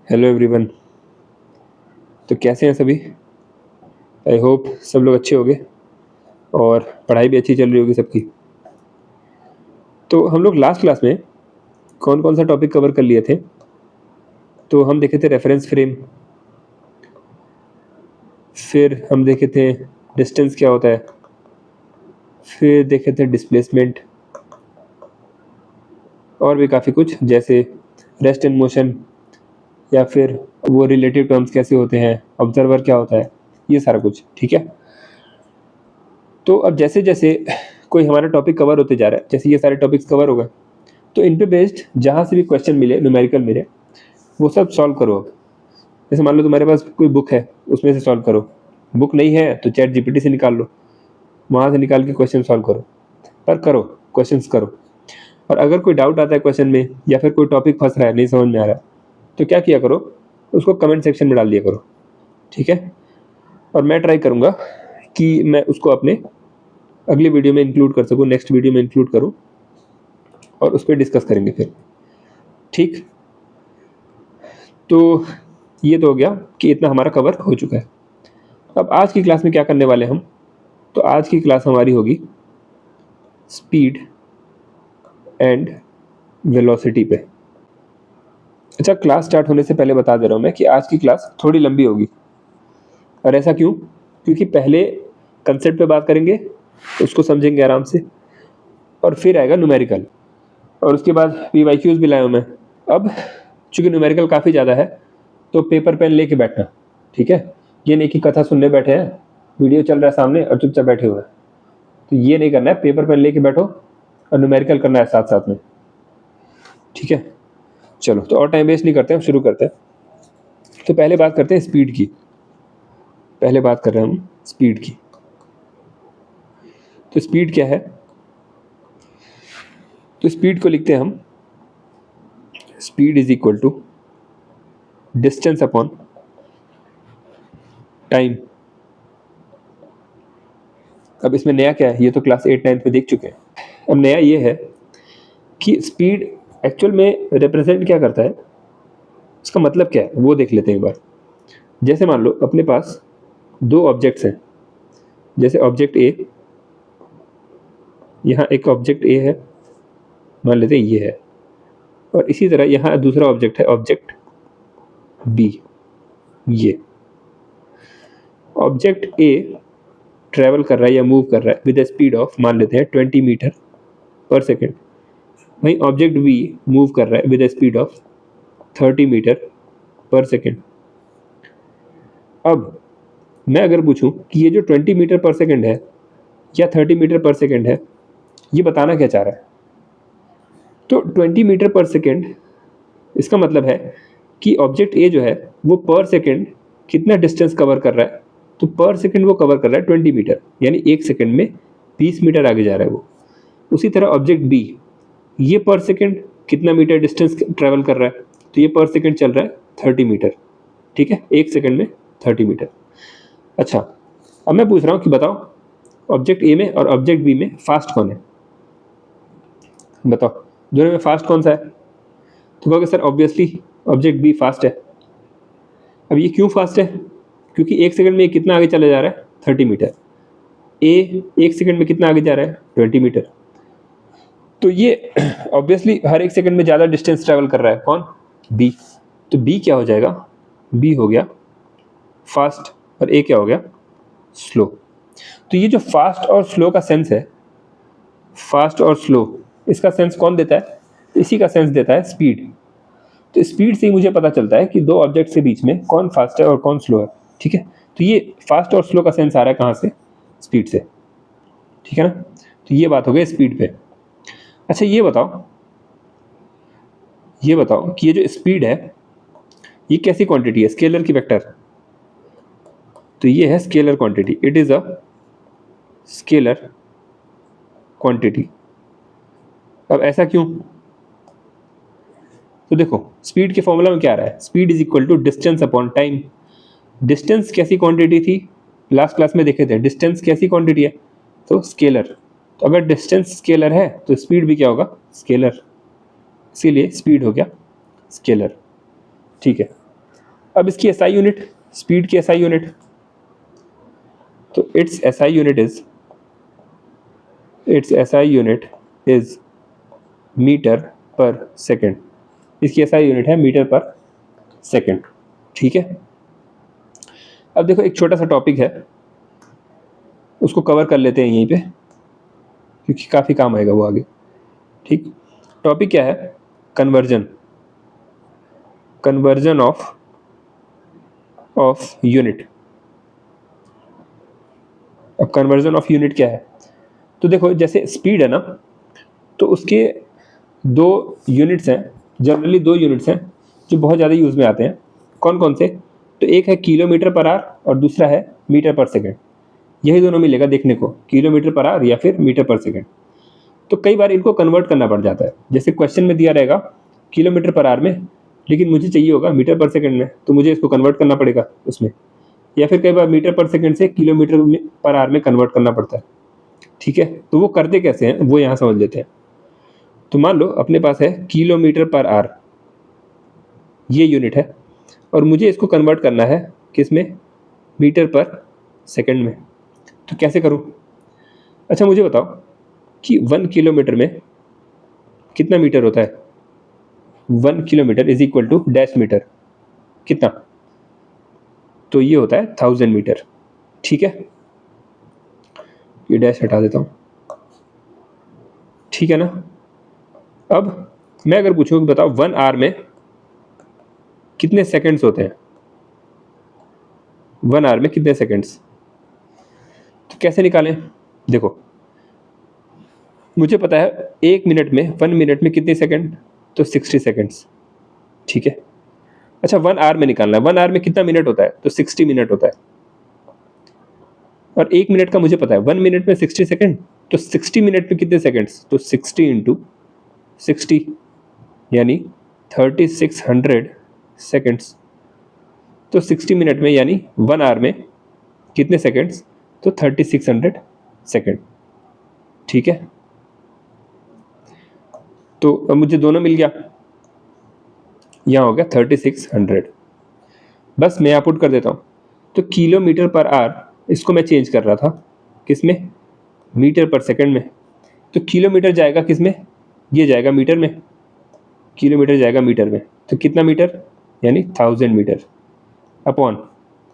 Hello everyone. तो कैसे हैं सभी? आई होप सब लोग अच्छे होंगे और पढ़ाई भी अच्छी चल रही होगी सबकी। तो हम लोग लास्ट क्लास में कौन कौन सा टॉपिक कवर कर लिए थे? तो हम देखे थे रेफरेंस फ्रेम, फिर हम देखे थे डिस्टेंस क्या होता है, फिर देखे थे डिस्प्लेसमेंट और भी काफ़ी कुछ, जैसे रेस्ट एंड मोशन या फिर वो रिलेटिव टर्म्स कैसे होते हैं, ऑब्जर्वर क्या होता है, ये सारा कुछ। ठीक है। तो अब जैसे जैसे कोई हमारा टॉपिक कवर होते जा रहा है, जैसे ये सारे टॉपिक्स कवर हो गए, तो इन पे बेस्ड जहाँ से भी क्वेश्चन मिले, न्यूमेरिकल मिले, वो सब सॉल्व करो। जैसे मान लो तुम्हारे पास कोई बुक है, उसमें से सॉल्व करो। बुक नहीं है तो चैट जीपीटी से निकाल लो, वहाँ से निकाल के क्वेश्चन सॉल्व करो, पर करो, क्वेश्चंस करो। और अगर कोई डाउट आता है क्वेश्चन में या फिर कोई टॉपिक फंस रहा है, नहीं समझ में आ रहा है, तो क्या किया करो, उसको कमेंट सेक्शन में डाल दिया करो। ठीक है। और मैं ट्राई करूँगा कि मैं उसको अपने अगली वीडियो में इंक्लूड कर सकूँ, नेक्स्ट वीडियो में इंक्लूड करूँ और उस पर डिस्कस करेंगे फिर। ठीक। तो ये तो हो गया कि इतना हमारा कवर हो चुका है। अब आज की क्लास में क्या करने वाले हम? तो आज की क्लास हमारी होगी स्पीड एंड वेलोसिटी पे। अच्छा, क्लास स्टार्ट होने से पहले बता दे रहा हूँ मैं कि आज की क्लास थोड़ी लंबी होगी। और ऐसा क्यों? क्योंकि पहले कंसेप्ट पे बात करेंगे, उसको समझेंगे आराम से, और फिर आएगा न्यूमेरिकल, और उसके बाद पीवाईक्यूज भी लाया हूँ मैं। अब चूंकि न्यूमेरिकल काफ़ी ज़्यादा है तो पेपर पेन लेके बैठना। ठीक है। ये नहीं कि कथा सुनने बैठे हैं, वीडियो चल रहा है सामने और चुपचाप बैठे हुए हैं, तो ये नहीं करना है। पेपर पेन लेके बैठो और न्यूमेरिकल करना है साथ साथ में। ठीक है। चलो, तो और टाइम वेस्ट नहीं करते, हम शुरू करते हैं। तो पहले बात करते हैं स्पीड की। पहले बात कर रहे हैं हम स्पीड की। तो स्पीड क्या है? तो स्पीड को लिखते हैं हम, speed is equal to distance upon time. अब इसमें नया क्या है, ये तो क्लास 8-9 में देख चुके हैं। अब नया ये है कि स्पीड एक्चुअल में रिप्रेजेंट क्या करता है, उसका मतलब क्या है, वो देख लेते हैं एक बार। जैसे मान लो अपने पास दो ऑब्जेक्ट्स हैं, जैसे ऑब्जेक्ट ए, यहाँ एक ऑब्जेक्ट ए है, मान लेते हैं ये है, और इसी तरह यहाँ दूसरा ऑब्जेक्ट है, ऑब्जेक्ट बी। ये ऑब्जेक्ट ए ट्रैवल कर रहा है या मूव कर रहा है विद द स्पीड ऑफ, मान लेते हैं 20 मीटर पर सेकेंड। वहीं ऑब्जेक्ट बी मूव कर रहा है with the speed of 30 metre per second. अब मैं अगर पूछूं कि ये जो 20 मीटर पर सेकेंड है या 30 मीटर पर सेकेंड है, ये बताना क्या चाह रहा है? तो 20 मीटर पर सेकेंड, इसका मतलब है कि ऑब्जेक्ट ए जो है वो पर सेकेंड कितना डिस्टेंस कवर कर रहा है, तो पर सेकेंड वो कवर कर रहा है 20 मीटर, यानी एक सेकेंड में 20 मीटर आगे जा रहा है वो। उसी तरह ऑब्जेक्ट बी, ये पर सेकेंड कितना मीटर डिस्टेंस ट्रैवल कर रहा है, तो ये पर सेकेंड चल रहा है 30 मीटर। ठीक है, एक सेकेंड में 30 मीटर। अच्छा, अब मैं पूछ रहा हूँ कि बताओ ऑब्जेक्ट ए में और ऑब्जेक्ट बी में फास्ट कौन है? बताओ दोनों में फास्ट कौन सा है? तो कहोगे sir obviously object B fast है। अब ये क्यों फास्ट है? क्योंकि एक सेकंड में ये कितना आगे चला जा रहा है, 30 मीटर। ए एक सेकंड में कितना आगे जा रहा है, 20 मीटर। तो ये ऑब्वियसली हर एक सेकंड में ज़्यादा डिस्टेंस ट्रैवल कर रहा है, कौन? बी। तो बी क्या हो जाएगा? बी हो गया फास्ट और ए क्या हो गया? स्लो। तो ये जो फास्ट और स्लो का सेंस है, फास्ट और स्लो, इसका सेंस कौन देता है? इसी का सेंस देता है स्पीड। तो स्पीड से ही मुझे पता चलता है कि दो ऑब्जेक्ट के बीच में कौन फास्ट है और कौन स्लो है। ठीक है। तो ये फास्ट और स्लो का सेंस आ रहा है कहाँ से? स्पीड से। ठीक है ना। तो ये बात हो गई स्पीड पे। अच्छा, ये बताओ कि ये जो स्पीड है ये कैसी क्वांटिटी है? स्केलर की वेक्टर? तो ये है scalar quantity, it is a scalar quantity. अब ऐसा क्यों? तो देखो स्पीड के फॉर्मूला में क्या आ रहा है, speed is equal to distance upon time. Distance कैसी क्वांटिटी थी? लास्ट क्लास में देखे थे, डिस्टेंस कैसी क्वांटिटी है? तो स्केलर। तो अगर डिस्टेंस स्केलर है तो स्पीड भी क्या होगा? स्केलर। इसीलिए स्पीड हो गया स्केलर। ठीक है। अब इसकी एसआई यूनिट, स्पीड की एसआई यूनिट, तो it's SI unit is metre per second. इसकी एसआई यूनिट है मीटर पर सेकेंड। ठीक है, अब देखो एक छोटा सा टॉपिक है, उसको कवर कर लेते हैं यहीं पे, क्योंकि काफ़ी काम आएगा वो आगे। ठीक, टॉपिक क्या है? Conversion of unit. अब कन्वर्जन ऑफ यूनिट क्या है? तो देखो जैसे स्पीड है ना, तो उसके दो यूनिट्स हैं, जनरली दो यूनिट्स हैं जो बहुत ज़्यादा यूज़ में आते हैं। कौन कौन से? तो एक है किलोमीटर पर आवर और दूसरा है मीटर पर सेकेंड। यही दोनों मिलेगा देखने को, किलोमीटर पर आवर या फिर मीटर पर सेकेंड। तो कई बार इनको कन्वर्ट करना पड़ जाता है। जैसे क्वेश्चन में दिया रहेगा किलोमीटर पर आवर में, लेकिन मुझे चाहिए होगा मीटर पर सेकेंड में, तो मुझे इसको कन्वर्ट करना पड़ेगा उसमें। या फिर कई बार मीटर पर सेकेंड से किलोमीटर पर आवर में कन्वर्ट करना पड़ता है। ठीक है, तो वो करते कैसे हैं वो यहाँ समझ लेते हैं। तो मान लो अपने पास है किलोमीटर पर आवर, ये यूनिट है, और मुझे इसको कन्वर्ट करना है किस में? मीटर पर सेकेंड में। तो कैसे करूँ? अच्छा मुझे बताओ कि 1 किलोमीटर में कितना मीटर होता है? 1 kilometre is equal to dash metre, कितना? तो ये होता है 1000 मीटर। ठीक है, ये डैश हटा देता हूँ। ठीक है ना। अब मैं अगर पूछूं कि बताओ 1 आवर में कितने सेकंड्स होते हैं? 1 आवर में कितने सेकंड्स? तो कैसे निकालें? देखो मुझे पता है 1 मिनट में, 1 मिनट में कितने सेकंड? तो 60 सेकंड्स। ठीक है, अच्छा 1 आवर में निकालना है, 1 आवर में कितना मिनट होता है? तो 60 मिनट होता है। और 1 मिनट का मुझे पता है 1 मिनट में 60 सेकंड, तो 60 मिनट में कितने सेकंड्स? तो 60 इंटू 60 यानी 3600 सेकंड्स। तो 60 मिनट में यानी 1 आवर में कितने सेकंड्स? तो 3600 सेकंड। ठीक है, तो अब मुझे दोनों मिल गया, यहाँ हो गया 3600। बस मैं यहाँ पुट कर देता हूँ। तो किलोमीटर पर आवर इसको मैं चेंज कर रहा था किस में? मीटर पर सेकंड में। तो किलोमीटर जाएगा किस में? ये जाएगा मीटर में, किलोमीटर जाएगा मीटर में। तो कितना मीटर? यानी 1000 मीटर अपॉन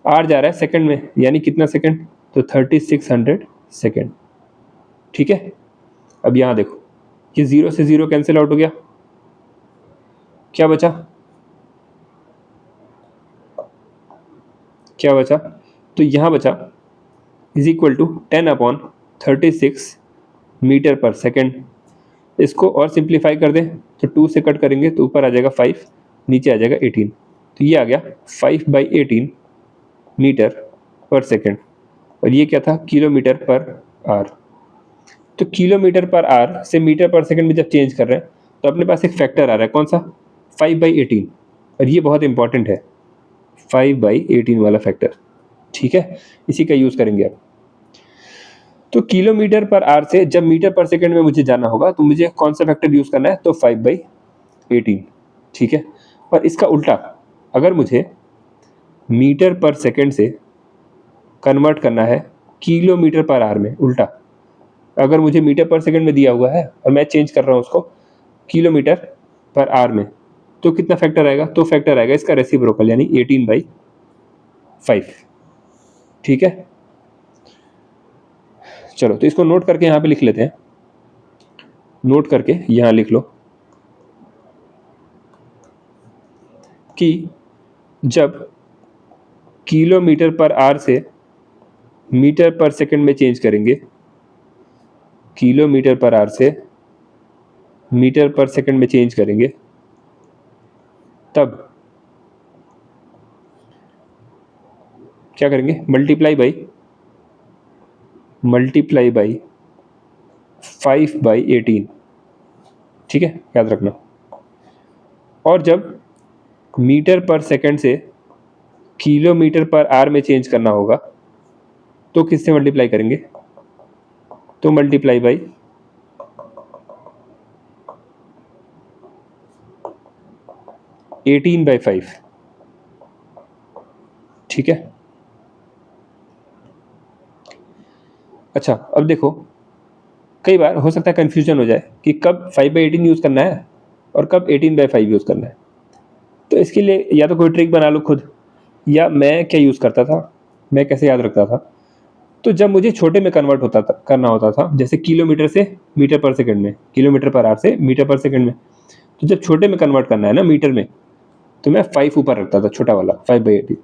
आर जा रहा है सेकंड में, यानी कितना सेकंड? तो 3600 सेकंड। ठीक है, अब यहाँ देखो ये 0 से 0 कैंसिल आउट हो गया, क्या बचा? क्या बचा? तो यहाँ बचा is equal to 10 upon 36 metre per second. इसको और सिंप्लीफाई कर दें तो 2 से कट करेंगे तो ऊपर आ जाएगा 5, नीचे आ जाएगा 18। तो ये आ गया 5/18 मीटर पर सेकंड, और ये क्या था? Kilometre per hour. तो किलोमीटर पर आवर से मीटर पर सेकंड में जब चेंज कर रहे हैं तो अपने पास एक फैक्टर आ रहा है, कौन सा? 5/18, और ये बहुत इंपॉर्टेंट है 5/18 वाला फैक्टर। ठीक है, इसी का यूज़ करेंगे अब। तो किलोमीटर पर आवर से जब मीटर पर सेकंड में मुझे जाना होगा तो मुझे कौन सा फैक्टर यूज़ करना है? तो 5/18। ठीक है, और इसका उल्टा, अगर मुझे मीटर पर सेकंड से कन्वर्ट करना है किलोमीटर पर आवर में, उल्टा, अगर मुझे मीटर पर सेकंड में दिया हुआ है और मैं चेंज कर रहा हूँ उसको किलोमीटर पर आवर में, तो कितना फैक्टर आएगा? तो फैक्टर आएगा इसका रेसिप्रोकल, यानी 18/5। ठीक है, चलो तो इसको नोट करके यहाँ पे लिख लेते हैं। नोट करके यहाँ लिख लो कि जब किलोमीटर पर आवर से मीटर पर सेकंड में चेंज करेंगे, किलोमीटर पर आवर से मीटर पर सेकंड में चेंज करेंगे, तब क्या करेंगे? Multiply by 5/18। ठीक है, याद रखना। और जब मीटर पर सेकंड से किलोमीटर पर आवर में चेंज करना होगा तो किससे मल्टीप्लाई करेंगे? तो मल्टीप्लाई बाई 18/5। ठीक है। अच्छा, अब देखो, कई बार हो सकता है कन्फ्यूजन हो जाए कि कब 5/18 यूज़ करना है और कब 18/5 यूज़ करना है। तो इसके लिए या तो कोई ट्रिक बना लो खुद, या मैं क्या यूज़ करता था, मैं कैसे याद रखता था। तो जब मुझे छोटे में कन्वर्ट होता था, करना होता था, जैसे किलोमीटर से मीटर पर सेकंड में, किलोमीटर पर आवर से मीटर पर सेकंड में, तो जब छोटे में कन्वर्ट करना है ना मीटर में, तो मैं 5 ऊपर रखता था, छोटा वाला 5/18।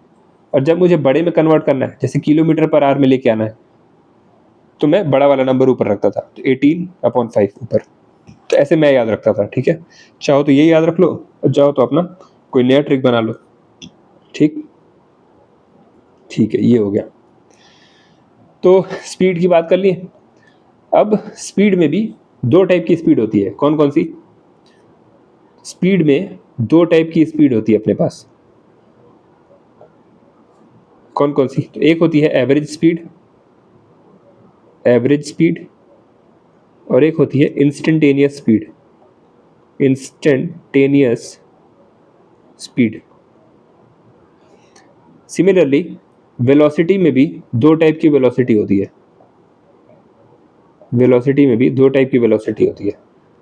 और जब मुझे बड़े में कन्वर्ट करना है, जैसे किलोमीटर पर आवर में लेके आना है, तो मैं बड़ा वाला नंबर ऊपर रखता था, तो 18/5 ऊपर। तो ऐसे मैं याद रखता था, ठीक है। चाहो तो ये याद रख लो, और चाहो तो अपना कोई नया ट्रिक बना लो। ठीक है, ये हो गया। तो स्पीड की बात कर ली। अब स्पीड में भी दो टाइप की स्पीड होती है। कौन कौन सी? स्पीड में दो टाइप की स्पीड होती है अपने पास। कौन कौन सी? तो एक होती है एवरेज स्पीड, और एक होती है इंस्टेंटेनियस स्पीड। सिमिलरली वेलोसिटी में भी दो टाइप की वेलोसिटी होती है।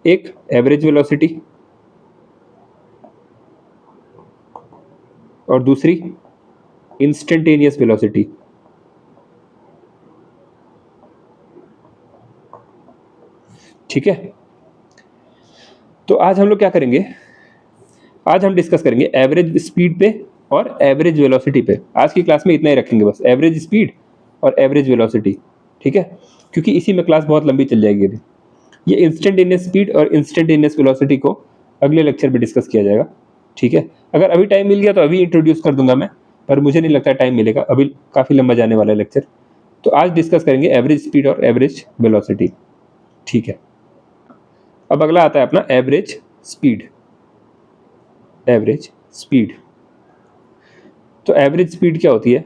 एक एवरेज वेलोसिटी और दूसरी इंस्टेंटेनियस वेलोसिटी। ठीक है। तो आज हम लोग क्या करेंगे? आज हम डिस्कस करेंगे एवरेज स्पीड पे और एवरेज वेलोसिटी पे। आज की क्लास में इतना ही रखेंगे बस, एवरेज स्पीड और एवरेज वेलोसिटी। ठीक है, क्योंकि इसी में क्लास बहुत लंबी चल जाएगी अभी। ये इंस्टेंटेनियस स्पीड और इंस्टेंटेनियस वेलोसिटी को अगले लेक्चर में डिस्कस किया जाएगा। ठीक है, अगर अभी टाइम मिल गया तो अभी इंट्रोड्यूस कर दूंगा मैं, पर मुझे नहीं लगता टाइम मिलेगा, अभी काफ़ी लंबा जाने वाला है लेक्चर। तो आज डिस्कस करेंगे एवरेज स्पीड और एवरेज वेलोसिटी। ठीक है, अब अगला आता है अपना एवरेज स्पीड। तो एवरेज स्पीड क्या होती है?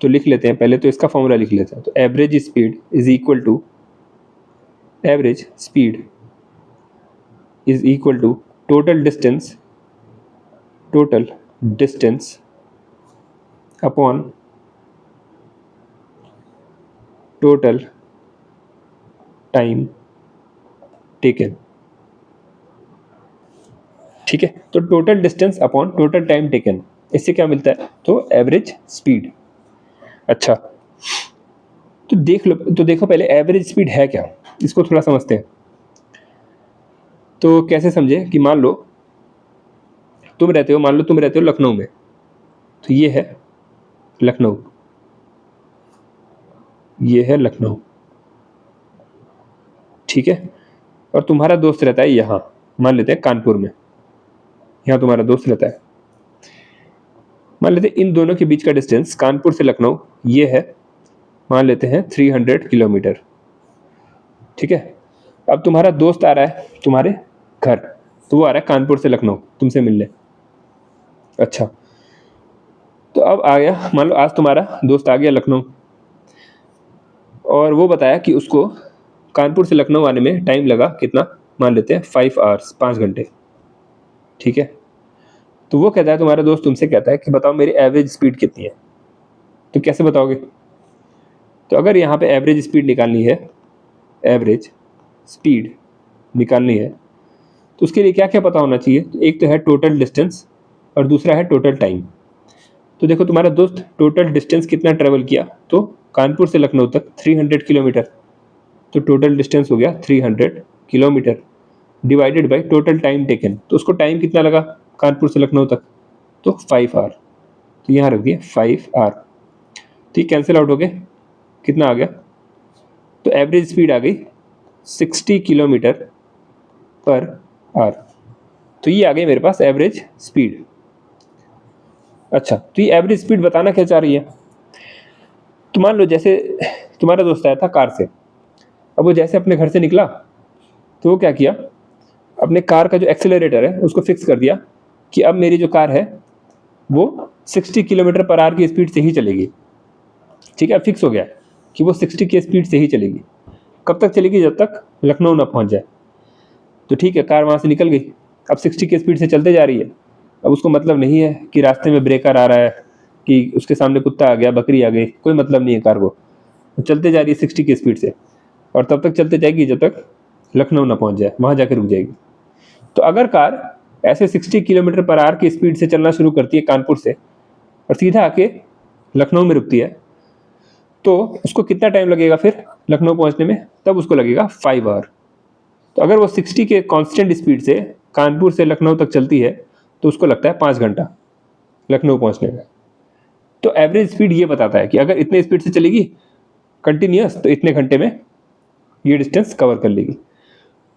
तो लिख लेते हैं, पहले तो इसका फॉर्मूला लिख लेते हैं। तो average speed is equal to total distance upon total time taken. ठीक है, तो total distance upon total time taken, इससे क्या मिलता है? तो एवरेज स्पीड। अच्छा, तो देखो पहले एवरेज स्पीड है क्या, इसको थोड़ा समझते हैं। तो कैसे समझे कि मान लो तुम रहते हो लखनऊ में। तो ये है लखनऊ, ठीक है। और तुम्हारा दोस्त रहता है यहाँ, मान लेते हैं कानपुर में। यहाँ तुम्हारा दोस्त रहता है, मान लेते हैं इन दोनों के बीच का डिस्टेंस कानपुर से लखनऊ ये है, मान लेते हैं 300 किलोमीटर। ठीक है, अब तुम्हारा दोस्त आ रहा है तुम्हारे घर, तो वो आ रहा है कानपुर से लखनऊ तुमसे मिलने। अच्छा, तो अब आ गया, मान लो आज तुम्हारा दोस्त आ गया लखनऊ, और वो बताया कि उसको कानपुर से लखनऊ आने में टाइम लगा कितना, मान लेते हैं 5 आवर्स, 5 घंटे। ठीक है, तो वो कहता है, तुम्हारा दोस्त तुमसे कहता है कि बताओ मेरी एवरेज स्पीड कितनी है। तो कैसे बताओगे? तो अगर यहाँ पे एवरेज स्पीड निकालनी है, तो उसके लिए क्या क्या पता होना चाहिए? तो एक तो है टोटल डिस्टेंस और दूसरा है टोटल टाइम। तो देखो तुम्हारा दोस्त टोटल डिस्टेंस कितना ट्रेवल किया, तो कानपुर से लखनऊ तक 300 किलोमीटर, तो टोटल डिस्टेंस हो गया 300 kilometre divided by total time taken. तो उसको टाइम कितना लगा कानपुर से लखनऊ तक? तो 5 आवर। तो यहाँ रख दिए 5 आवर। तो ये कैंसिल आउट हो गए, कितना आ गया? तो एवरेज स्पीड आ गई 60 किलोमीटर पर आवर। तो ये आ गई मेरे पास एवरेज स्पीड। अच्छा, तो ये एवरेज स्पीड बताना क्या चाह रही है? तो मान लो जैसे तुम्हारा दोस्त आया था कार से, अब वो जैसे अपने घर से निकला, तो वो क्या किया, अपने कार का जो एक्सेलरेटर है उसको फिक्स कर दिया कि अब मेरी जो कार है वो 60 किलोमीटर पर आवर की स्पीड से ही चलेगी। ठीक है, फिक्स हो गया कि वो 60 की स्पीड से ही चलेगी। कब तक चलेगी? जब तक लखनऊ ना पहुंच जाए। तो ठीक है, कार वहाँ से निकल गई, अब 60 की स्पीड से चलते जा रही है। अब उसको मतलब नहीं है कि रास्ते में ब्रेकर आ रहा है कि उसके सामने कुत्ता आ गया, बकरी आ गई, कोई मतलब नहीं है कार को, चलते जा रही है 60 की स्पीड से, और तब तक चलते जाएगी जब तक लखनऊ ना पहुंच जाए, वहां जाकर रुक जाएगी। तो अगर कार ऐसे 60 किलोमीटर पर आवर की स्पीड से चलना शुरू करती है कानपुर से और सीधा आके लखनऊ में रुकती है, तो उसको कितना टाइम लगेगा फिर लखनऊ पहुंचने में? तब उसको लगेगा 5 आवर। तो अगर वो 60 के कांस्टेंट स्पीड से कानपुर से लखनऊ तक चलती है तो उसको लगता है 5 घंटा लखनऊ पहुंचने में। तो एवरेज स्पीड ये बताता है कि अगर इतने स्पीड से चलेगी कंटिन्यूअस तो इतने घंटे में ये डिस्टेंस कवर कर लेगी।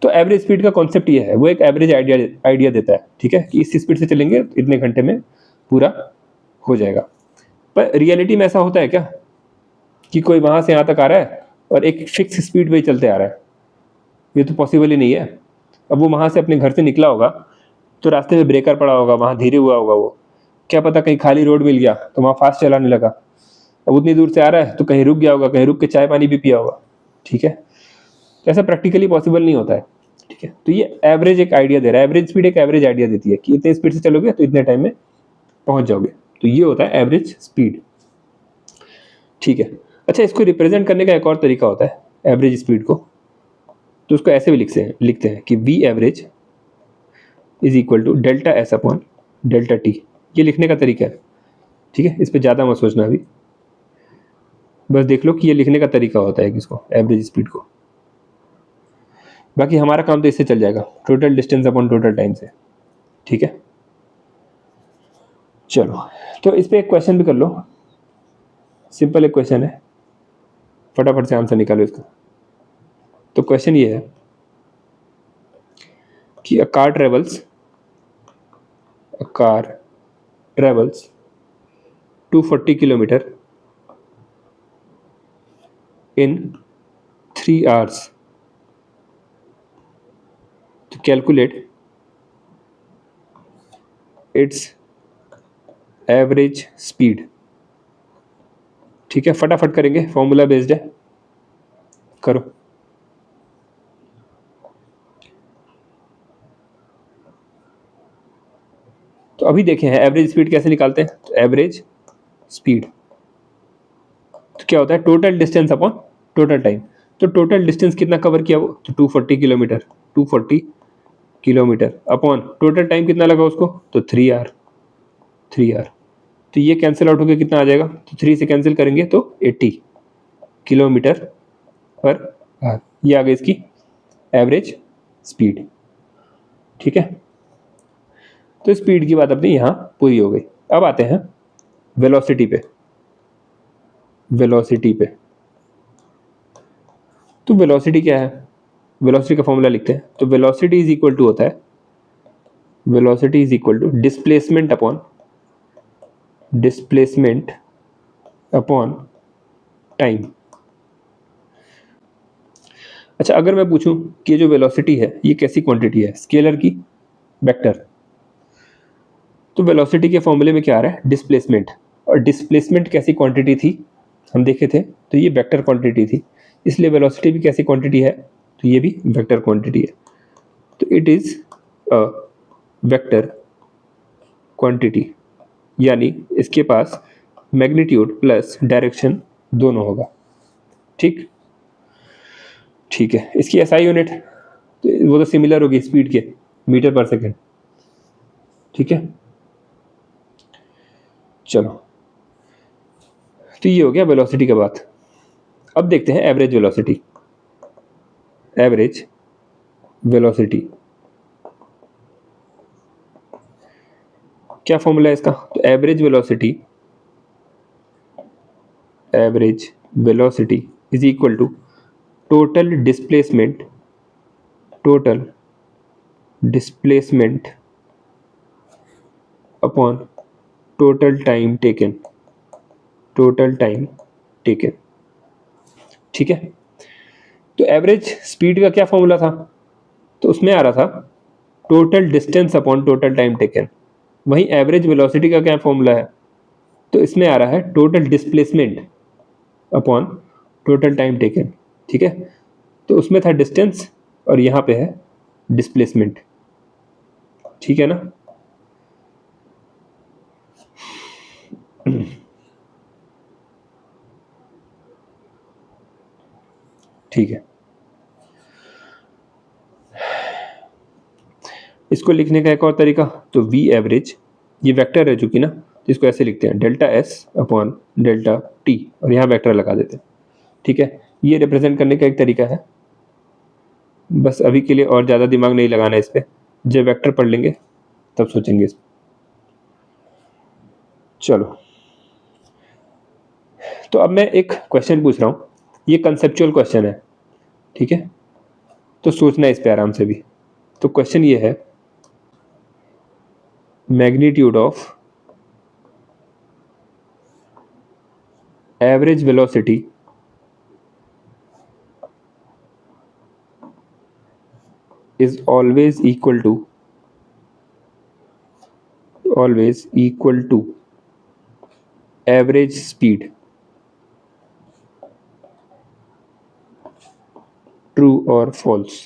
तो एवरेज स्पीड का कॉन्सेप्ट ये है, वो एक एवरेज आइडिया देता है, ठीक है, कि इस स्पीड से चलेंगे इतने घंटे में पूरा हो जाएगा। पर रियलिटी में ऐसा होता है क्या कि कोई वहां से यहाँ तक आ रहा है और एक फिक्स स्पीड पे ही चलते आ रहा है? ये तो पॉसिबल ही नहीं है। अब वो वहां से अपने घर से निकला होगा तो रास्ते में ब्रेकर पड़ा होगा, वहां धीरे हुआ होगा, वो क्या पता कहीं खाली रोड मिल गया तो वहां फास्ट चलाने लगा। अब उतनी दूर से आ रहा है तो कहीं रुक गया होगा, कहीं रुक के चाय पानी भी पिया होगा, ठीक है। तो ऐसा प्रैक्टिकली पॉसिबल नहीं होता है, ठीक है। तो ये एवरेज एक आइडिया दे रहा है, एवरेज स्पीड एक एवरेज आइडिया देती है कि इतने स्पीड से चलोगे तो इतने टाइम में पहुंच जाओगे। तो ये होता है एवरेज स्पीड, ठीक है। अच्छा, इसको रिप्रेजेंट करने का एक और तरीका होता है एवरेज स्पीड को, तो उसको ऐसे भी लिखते हैं कि v average is equal to delta s upon delta t. ये लिखने का तरीका है, ठीक है। इस पर ज़्यादा मत सोचना, अभी बस देख लो कि ये लिखने का तरीका होता है किसको, एवरेज स्पीड को। बाकी हमारा काम तो इससे चल जाएगा, total distance upon total time से, ठीक है। चलो, तो इस पर एक क्वेश्चन भी कर लो, सिंपल एक क्वेश्चन है, फटाफट से आंसर निकालो इसका। तो क्वेश्चन ये है कि a car travels 240 kilometre in 3 hours to calculate its average speed। ठीक है, फटाफट करेंगे, फॉर्मूला बेस्ड है, करो। तो अभी देखें हैं एवरेज स्पीड कैसे निकालते हैं। तो एवरेज स्पीड तो क्या होता है, total distance upon total time. तो टोटल डिस्टेंस कितना कवर किया वो, तो 240 किलोमीटर अपॉन टोटल टाइम कितना लगा उसको, तो 3 आवर। तो ये कैंसिल आउट होकर कितना आ जाएगा, तो 3 से कैंसिल करेंगे तो 80 किलोमीटर पर आवर। ये आ गई इसकी एवरेज स्पीड, ठीक है। तो स्पीड की बात अपनी यहाँ पूरी हो गई। अब आते हैं वेलोसिटी पे। तो वेलोसिटी क्या है, वेलोसिटी का फॉर्मूला लिखते हैं। तो वेलोसिटी इज इक्वल टू होता है, velocity is equal to displacement upon time. अच्छा, अगर मैं पूछूं कि जो वेलोसिटी है ये कैसी क्वांटिटी है, स्केलर की वेक्टर, तो वेलोसिटी के फॉर्मूले में क्या आ रहा है, डिस्प्लेसमेंट। और डिस्प्लेसमेंट कैसी क्वांटिटी थी हम देखे थे, तो ये वेक्टर क्वांटिटी थी, इसलिए वेलोसिटी भी कैसी क्वांटिटी है, तो ये भी वेक्टर क्वांटिटी है। तो it is a vector quantity, यानी इसके पास मैग्नीट्यूड प्लस डायरेक्शन दोनों होगा, ठीक है। इसकी एसआई यूनिट तो वो तो सिमिलर होगी स्पीड के, मीटर पर सेकेंड, ठीक है। चलो, तो ये हो गया वेलोसिटी का बात। अब देखते हैं एवरेज वेलोसिटी क्या फॉर्मूला है इसका। तो average velocity is equal to total displacement upon total time taken, ठीक है। तो एवरेज स्पीड का क्या फॉर्मूला था, तो उसमें आ रहा था total distance upon total time taken. वहीं एवरेज वेलोसिटी का क्या फॉर्मूला है, तो इसमें आ रहा है total displacement upon total time taken, ठीक है। तो उसमें था डिस्टेंस और यहाँ पे है डिस्प्लेसमेंट, ठीक है ना। ठीक है, इसको लिखने का एक और तरीका, तो वी एवरेज, ये वेक्टर रह चुकी ना, तो इसको ऐसे लिखते हैं delta s upon delta T, और यहाँ वेक्टर लगा देते हैं। ठीक है, ये रिप्रेजेंट करने का एक तरीका है। बस अभी के लिए और ज़्यादा दिमाग नहीं लगाना इस पर, जब वेक्टर पढ़ लेंगे तब सोचेंगे इस पर। चलो, तो अब मैं एक क्वेश्चन पूछ रहा हूँ, ये कंसेप्चुअल क्वेश्चन है, ठीक है, तो सोचना इस पे आराम से भी। तो क्वेश्चन ये है, magnitude of average velocity is always equal to average speed, true or false?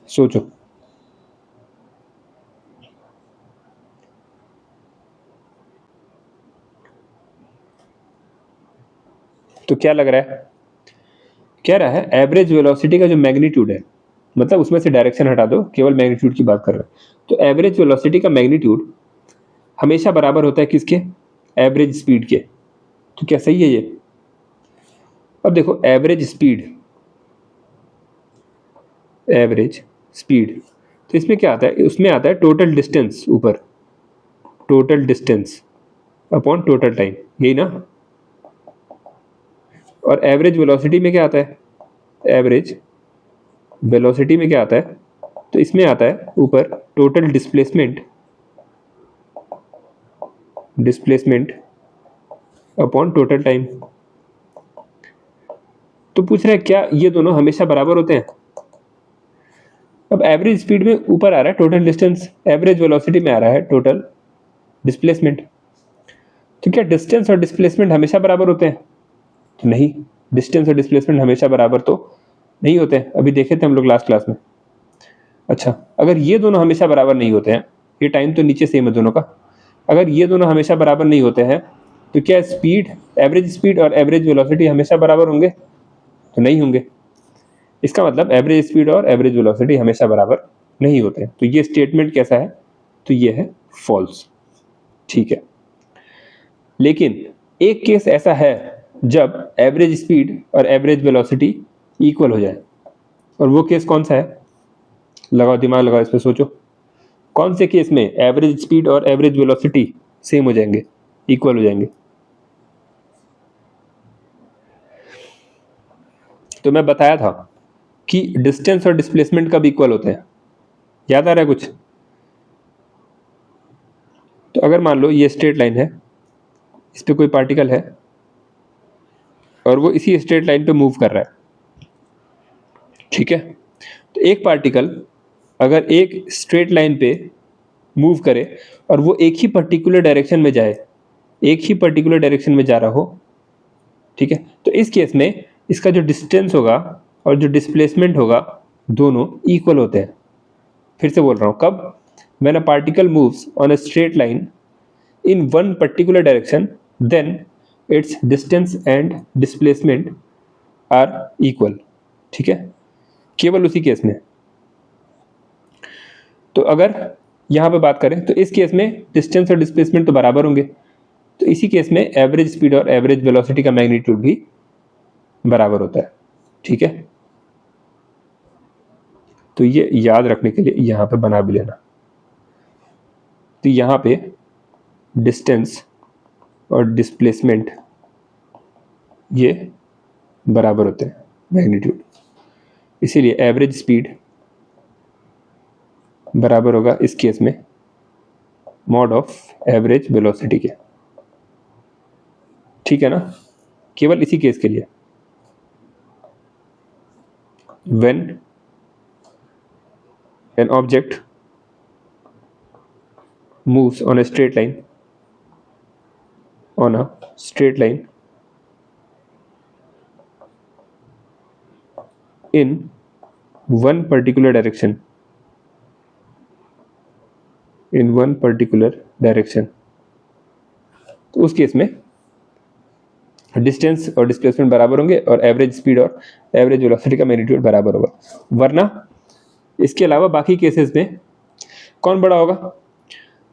सोचो। तो क्या लग रहा है, कह रहा है एवरेज वेलोसिटी का जो मैग्नीट्यूड है, मतलब उसमें से डायरेक्शन हटा दो, केवल मैग्नीट्यूड की बात कर रहे हैं, तो एवरेज वेलोसिटी का मैग्नीट्यूड हमेशा बराबर होता है किसके, एवरेज स्पीड के। तो क्या सही है ये? अब देखो, एवरेज स्पीड, तो इसमें क्या आता है, उसमें आता है टोटल डिस्टेंस ऊपर, total distance upon total time, यही ना। और एवरेज वेलोसिटी में क्या आता है, एवरेज वेलोसिटी में क्या आता है, तो इसमें आता है ऊपर total displacement upon total time. तो पूछ रहे हैं क्या ये दोनों हमेशा बराबर होते हैं? अब एवरेज स्पीड में ऊपर आ रहा है टोटल डिस्टेंस, एवरेज वेलोसिटी में आ रहा है टोटल डिस्प्लेसमेंट, तो क्या डिस्टेंस और डिस्प्लेसमेंट हमेशा बराबर होते हैं? तो नहीं, डिस्टेंस और डिस्प्लेसमेंट हमेशा बराबर तो नहीं होते हैं, अभी देखे थे हम लोग लास्ट क्लास में। अच्छा, अगर ये दोनों हमेशा बराबर नहीं होते हैं, ये टाइम तो नीचे सेम है दोनों का, अगर ये दोनों हमेशा बराबर नहीं होते हैं, तो क्या स्पीड, एवरेज स्पीड और एवरेज वेलोसिटी हमेशा बराबर होंगे? तो नहीं होंगे। इसका मतलब एवरेज स्पीड और एवरेज वेलोसिटी हमेशा बराबर नहीं होते। तो ये स्टेटमेंट कैसा है, तो ये है फॉल्स। ठीक है, लेकिन एक केस ऐसा है जब एवरेज स्पीड और एवरेज वेलोसिटी इक्वल हो जाए, और वो केस कौन सा है? लगाओ दिमाग, लगाओ इस पर, सोचो कौन से केस में एवरेज स्पीड और एवरेज वेलोसिटी सेम हो जाएंगे, इक्वल हो जाएंगे? तो मैं बताया था कि डिस्टेंस और डिस्प्लेसमेंट कब इक्वल होते हैं, याद आ रहा है कुछ? तो अगर मान लो ये स्ट्रेट लाइन है, इस पे कोई पार्टिकल है और वो इसी स्ट्रेट लाइन पे मूव कर रहा है, ठीक है, तो एक पार्टिकल अगर एक स्ट्रेट लाइन पे मूव करे और वो एक ही पर्टिकुलर डायरेक्शन में जाए, एक ही पर्टिकुलर डायरेक्शन में जा रहा हो, ठीक है, तो इस केस में इसका जो डिस्टेंस होगा और जो डिस्प्लेसमेंट होगा दोनों इक्वल होते हैं। फिर से बोल रहा हूँ, कब? When a particle moves on a straight line in one particular direction, then its distance and displacement are equal. ठीक है, केवल उसी केस में। तो अगर यहाँ पे बात करें तो इस केस में डिस्टेंस और डिस्प्लेसमेंट तो बराबर होंगे, तो इसी केस में एवरेज स्पीड और एवरेज वेलोसिटी का मैग्नीट्यूड भी बराबर होता है। ठीक है, तो ये याद रखने के लिए यहाँ पे बना भी लेना। तो यहाँ पे डिस्टेंस और डिस्प्लेसमेंट ये बराबर होते हैं मैग्नीट्यूड, इसीलिए एवरेज स्पीड बराबर होगा इस केस में मॉड ऑफ एवरेज वेलोसिटी के। ठीक है ना, केवल इसी केस के लिए। when an object moves on a straight line in one particular direction तो उस केस में डिस्टेंस और डिस्प्लेसमेंट बराबर होंगे और एवरेज स्पीड और एवरेज वेलोसिटी का मैग्नीट्यूड बराबर होगा। वरना इसके अलावा बाकी केसेस में कौन बड़ा होगा?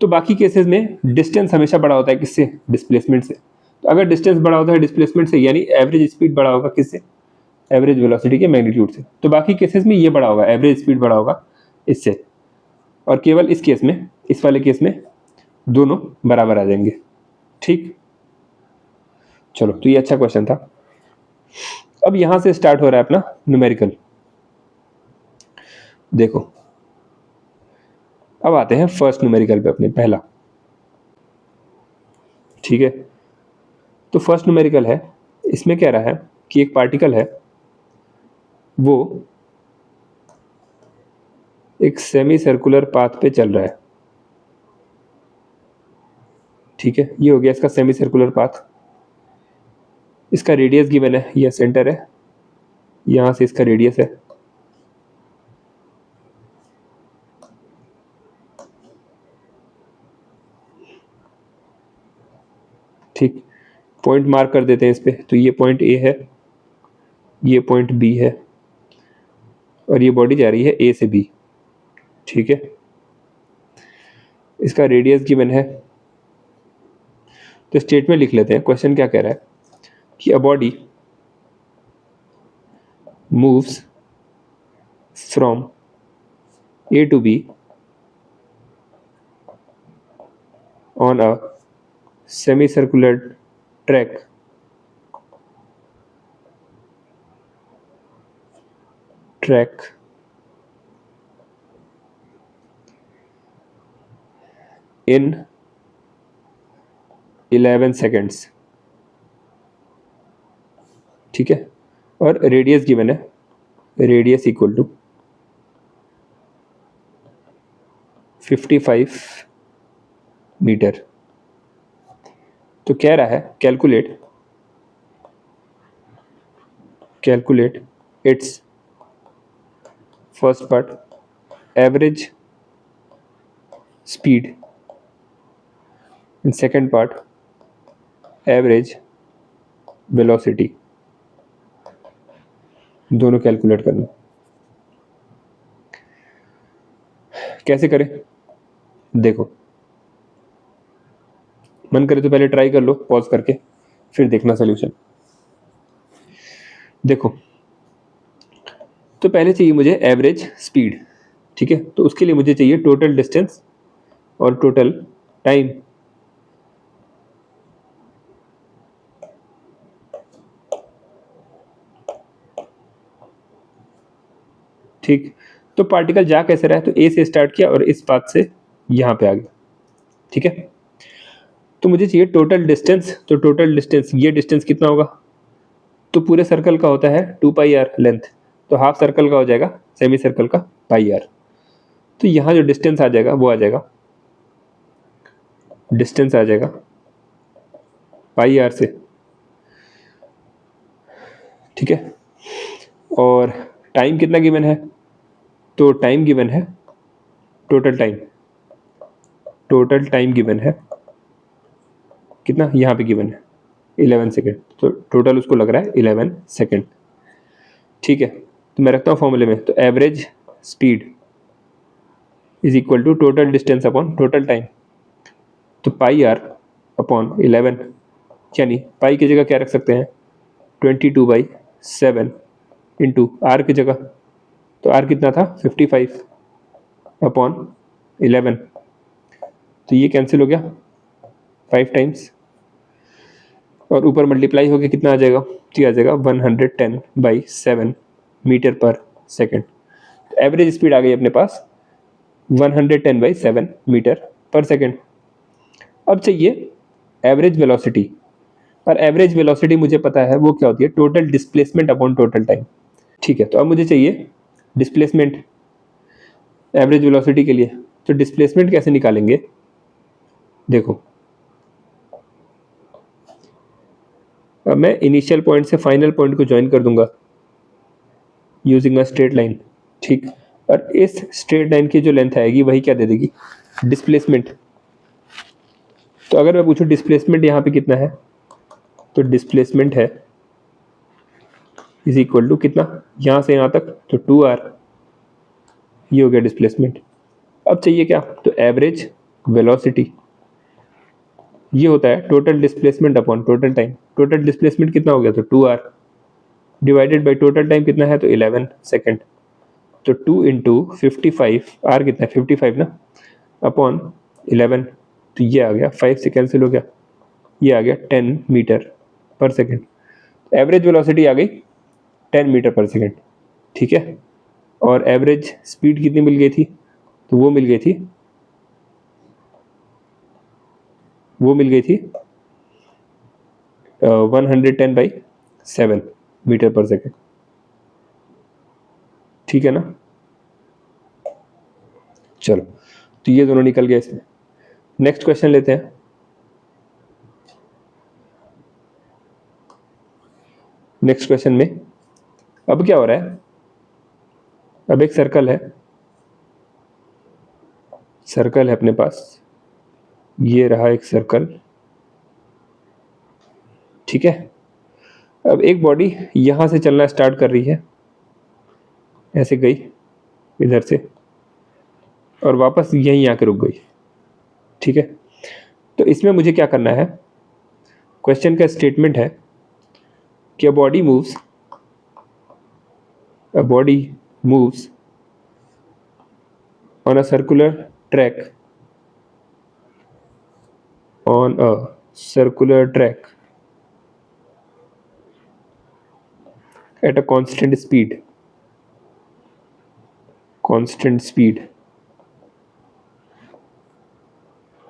तो बाकी केसेस में डिस्टेंस हमेशा बड़ा होता है किससे? डिस्प्लेसमेंट से। तो अगर डिस्टेंस बड़ा होता है डिस्प्लेसमेंट से, यानी एवरेज स्पीड बड़ा होगा किससे? एवरेज वेलोसिटी के मैग्नीट्यूड से। तो बाकी केसेस में ये बड़ा होगा, एवरेज स्पीड बड़ा होगा इससे, और केवल इस केस में, इस वाले केस में दोनों बराबर आ जाएंगे। ठीक, चलो, तो ये अच्छा क्वेश्चन था। अब यहां से स्टार्ट हो रहा है अपना न्यूमेरिकल। देखो, अब आते हैं फर्स्ट न्यूमेरिकल पे अपने, पहला। ठीक है, तो फर्स्ट न्यूमेरिकल है, इसमें कह रहा है कि एक पार्टिकल है, वो एक सेमी सर्कुलर पाथ पे चल रहा है। ठीक है, ये हो गया इसका सेमी सर्कुलर पाथ। इसका रेडियस गिवन है, यह सेंटर है, यहां से इसका रेडियस है। ठीक, पॉइंट मार्क कर देते हैं इस पे। तो ये पॉइंट ए है, ये पॉइंट बी है, और ये बॉडी जा रही है ए से बी। ठीक है, इसका रेडियस गिवन है। तो स्टेटमेंट लिख लेते हैं। क्वेश्चन क्या कह रहा है कि a body moves from A to B on a semicircular track in 11 seconds। ठीक है, और रेडियस गिवन है, रेडियस इक्वल टू 55 मीटर। तो कह रहा है calculate its first part average speed and second part average velocity. दोनों कैलकुलेट करना। कैसे करें? देखो, मन करे तो पहले ट्राई कर लो पॉज करके, फिर देखना सॉल्यूशन। देखो, तो पहले चाहिए मुझे एवरेज स्पीड। ठीक है, तो उसके लिए मुझे चाहिए टोटल डिस्टेंस और टोटल टाइम। ठीक, तो पार्टिकल जा कैसे रहा है? तो ए से स्टार्ट किया और इस पाथ से यहां पे आ गया। ठीक है, तो मुझे चाहिए टोटल डिस्टेंस। तो टोटल डिस्टेंस, ये डिस्टेंस कितना होगा? तो पूरे सर्कल का होता है 2πr लेंथ, तो हाफ सर्कल का हो जाएगा सेमी सर्कल का πr। तो यहाँ जो डिस्टेंस आ जाएगा वो आ जाएगा, डिस्टेंस आ जाएगा πr से। ठीक है, और टाइम कितना गिवन है? तो टाइम गिवन है, टोटल टाइम गिवन है कितना? यहाँ पे गिवन है 11 सेकेंड। तो टोटल उसको लग रहा है 11 सेकेंड। ठीक है, तो मैं रखता हूँ फॉर्मूले में। तो average speed is equal to total distance upon total time. तो πr अपॉन 11, यानी पाई की जगह क्या रख सकते हैं? 22/7 इंटू आर की जगह, तो आर कितना था? 55 अपॉन 11। तो ये कैंसिल हो गया 5 टाइम्स, और ऊपर मल्टीप्लाई होकर कितना आ जाएगा? तो आ जाएगा 110/7 metre per second. Average speed आ गई अपने पास 110/7 मीटर पर सेकेंड। अब चाहिए एवरेज वेलोसिटी, और एवरेज वेलोसिटी मुझे पता है वो क्या होती है? Total displacement upon total time. ठीक है, तो अब मुझे चाहिए डिस्प्लेसमेंट एवरेज वेलोसिटी के लिए। तो डिस्प्लेसमेंट कैसे निकालेंगे? देखो, अब मैं इनिशियल पॉइंट से फाइनल पॉइंट को ज्वाइन कर दूंगा यूजिंग अ स्ट्रेट लाइन। ठीक, और इस स्ट्रेट लाइन की जो लेंथ आएगी वही क्या दे देगी? डिस्प्लेसमेंट। तो अगर मैं पूछूं डिस्प्लेसमेंट यहाँ पे कितना है, तो डिस्प्लेसमेंट है इज इक्वल टू कितना, यहाँ से यहाँ तक तो 2r, ये हो गया डिस्प्लेसमेंट। अब चाहिए क्या, तो एवरेज वेलोसिटी, ये होता है total displacement upon total time. Total displacement कितना हो गया, तो 2r divided by total time कितना है, तो 11 सेकेंड। तो 2 इंटू 55, r कितना है 55 ना, अपॉन 11, तो ये आ गया 5 से कैंसिल हो गया, ये आ गया 10 metre per second. Average velocity आ गई 10 मीटर पर सेकेंड, ठीक है। और एवरेज स्पीड कितनी मिल गई थी, तो वो मिल गई थी 110/7 मीटर पर सेकेंड, ठीक है ना। चलो, तो ये दोनों निकल गए इसमें। नेक्स्ट क्वेश्चन लेते हैं। नेक्स्ट क्वेश्चन में अब क्या हो रहा है, अब एक सर्कल है अपने पास, ये रहा एक सर्कल, ठीक है। अब एक बॉडी यहां से चलना स्टार्ट कर रही है, ऐसे गई इधर से और वापस यहीं आके रुक गई, ठीक है। तो इसमें मुझे क्या करना है, क्वेश्चन का स्टेटमेंट है कि a body moves on a circular track at a constant speed.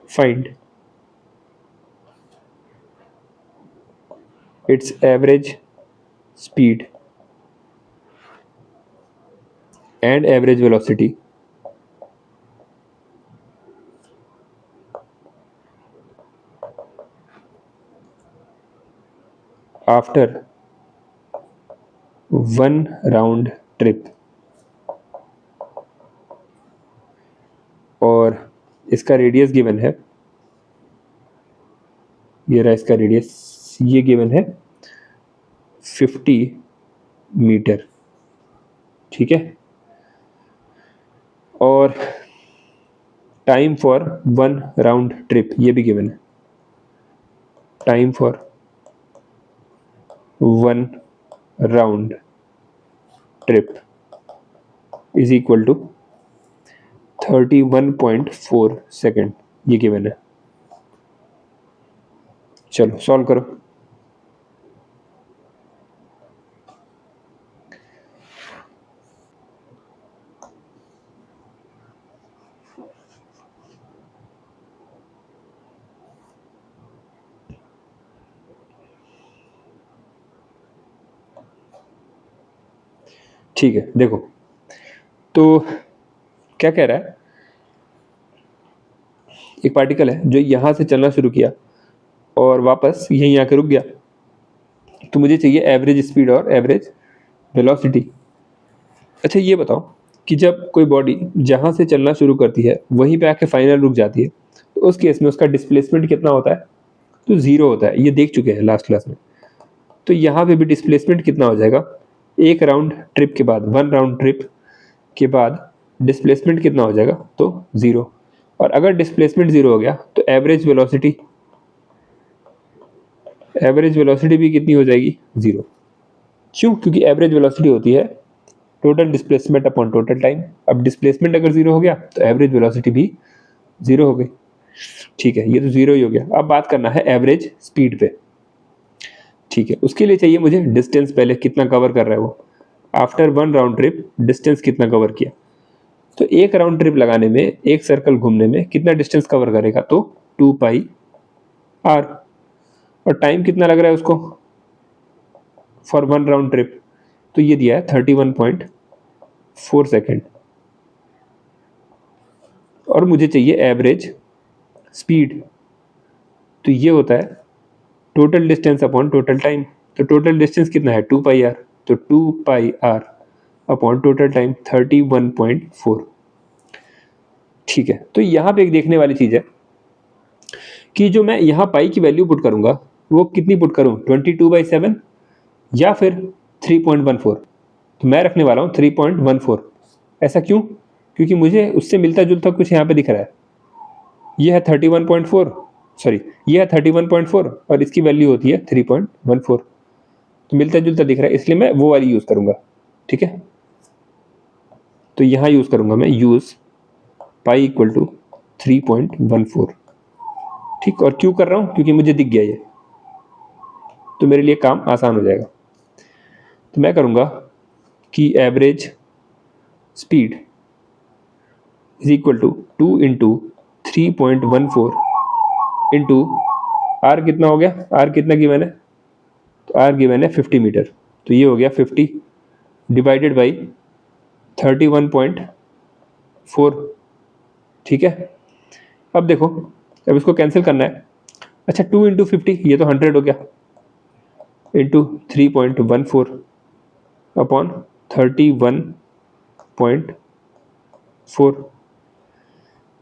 Find its average speed and average velocity after one round trip। और इसका रेडियस गिवन है, ये रहा इसका रेडियस, ये गिवन है 50 मीटर, ठीक है। और time for one round trip ये भी गिवन है, time for one round trip is equal to 31.4 second, ये गिवन है। चलो सॉल्व करो। ठीक है, देखो तो क्या कह रहा है, एक पार्टिकल है जो यहां से चलना शुरू किया और वापस यहीं आके रुक गया, तो मुझे चाहिए एवरेज स्पीड और एवरेज वेलोसिटी। अच्छा ये बताओ कि जब कोई बॉडी जहां से चलना शुरू करती है वहीं पे आके फाइनल रुक जाती है, तो उस केस में उसका डिस्प्लेसमेंट कितना होता है, तो 0 होता है, ये देख चुके हैं लास्ट क्लास में। तो यहाँ पे भी डिस्प्लेसमेंट कितना हो जाएगा, एक राउंड ट्रिप के बाद, वन राउंड ट्रिप के बाद डिस्प्लेसमेंट कितना हो जाएगा, तो 0। और अगर डिस्प्लेसमेंट 0 हो गया तो एवरेज वेलोसिटी भी कितनी हो जाएगी, 0। क्यों, क्योंकि एवरेज वेलोसिटी होती है total displacement upon total time. अब डिस्प्लेसमेंट अगर 0 हो गया तो एवरेज वेलोसिटी भी 0 हो गई, ठीक है, ये तो 0 ही हो गया। अब बात करना है एवरेज स्पीड पे, ठीक है। उसके लिए चाहिए मुझे डिस्टेंस, पहले कितना कवर कर रहा है वो, after one round trip distance कितना कवर किया। तो एक राउंड ट्रिप लगाने में, एक सर्कल घूमने में कितना डिस्टेंस कवर करेगा, तो 2πr। और टाइम कितना लग रहा है उसको फॉर वन राउंड ट्रिप, तो ये दिया है 31.4 सेकेंड। और मुझे चाहिए एवरेज स्पीड, तो ये होता है total distance upon total time. तो टोटल डिस्टेंस कितना है, 2πr, तो 2πr अपॉन टोटल टाइम 31.4, ठीक है। तो यहाँ पे एक देखने वाली चीज़ है कि जो मैं यहाँ पाई की वैल्यू पुट करूँगा वो कितनी पुट करूँ, 22/7 या फिर 3.14? तो मैं रखने वाला हूँ 3.14। ऐसा क्यों? क्योंकि मुझे उससे मिलता जुलता कुछ यहाँ पे दिख रहा है। ये है 31.4, सॉरी ये है 31.4 और इसकी वैल्यू होती है 3.14, तो मिलता जुलता दिख रहा है, इसलिए मैं वो वाली यूज़ करूँगा। ठीक है, तो यहाँ यूज़ करूँगा मैं यूज़ पाई इक्वल टू 3.14। ठीक, और क्यों कर रहा हूँ? क्योंकि मुझे दिख गया ये, तो मेरे लिए काम आसान हो जाएगा। तो मैं करूँगा कि average speed is equal to 2 into 3.14 into r कितना हो गया, आर कितना गिवन है, तो आर गिवन है 50 मीटर, तो ये हो गया 50 डिवाइडेड बाई 31.4। ठीक है, अब देखो, अब इसको कैंसिल करना है। अच्छा, 2 इंटू 50 ये तो 100 हो गया, इंटू 3.14 अपॉन 31.4।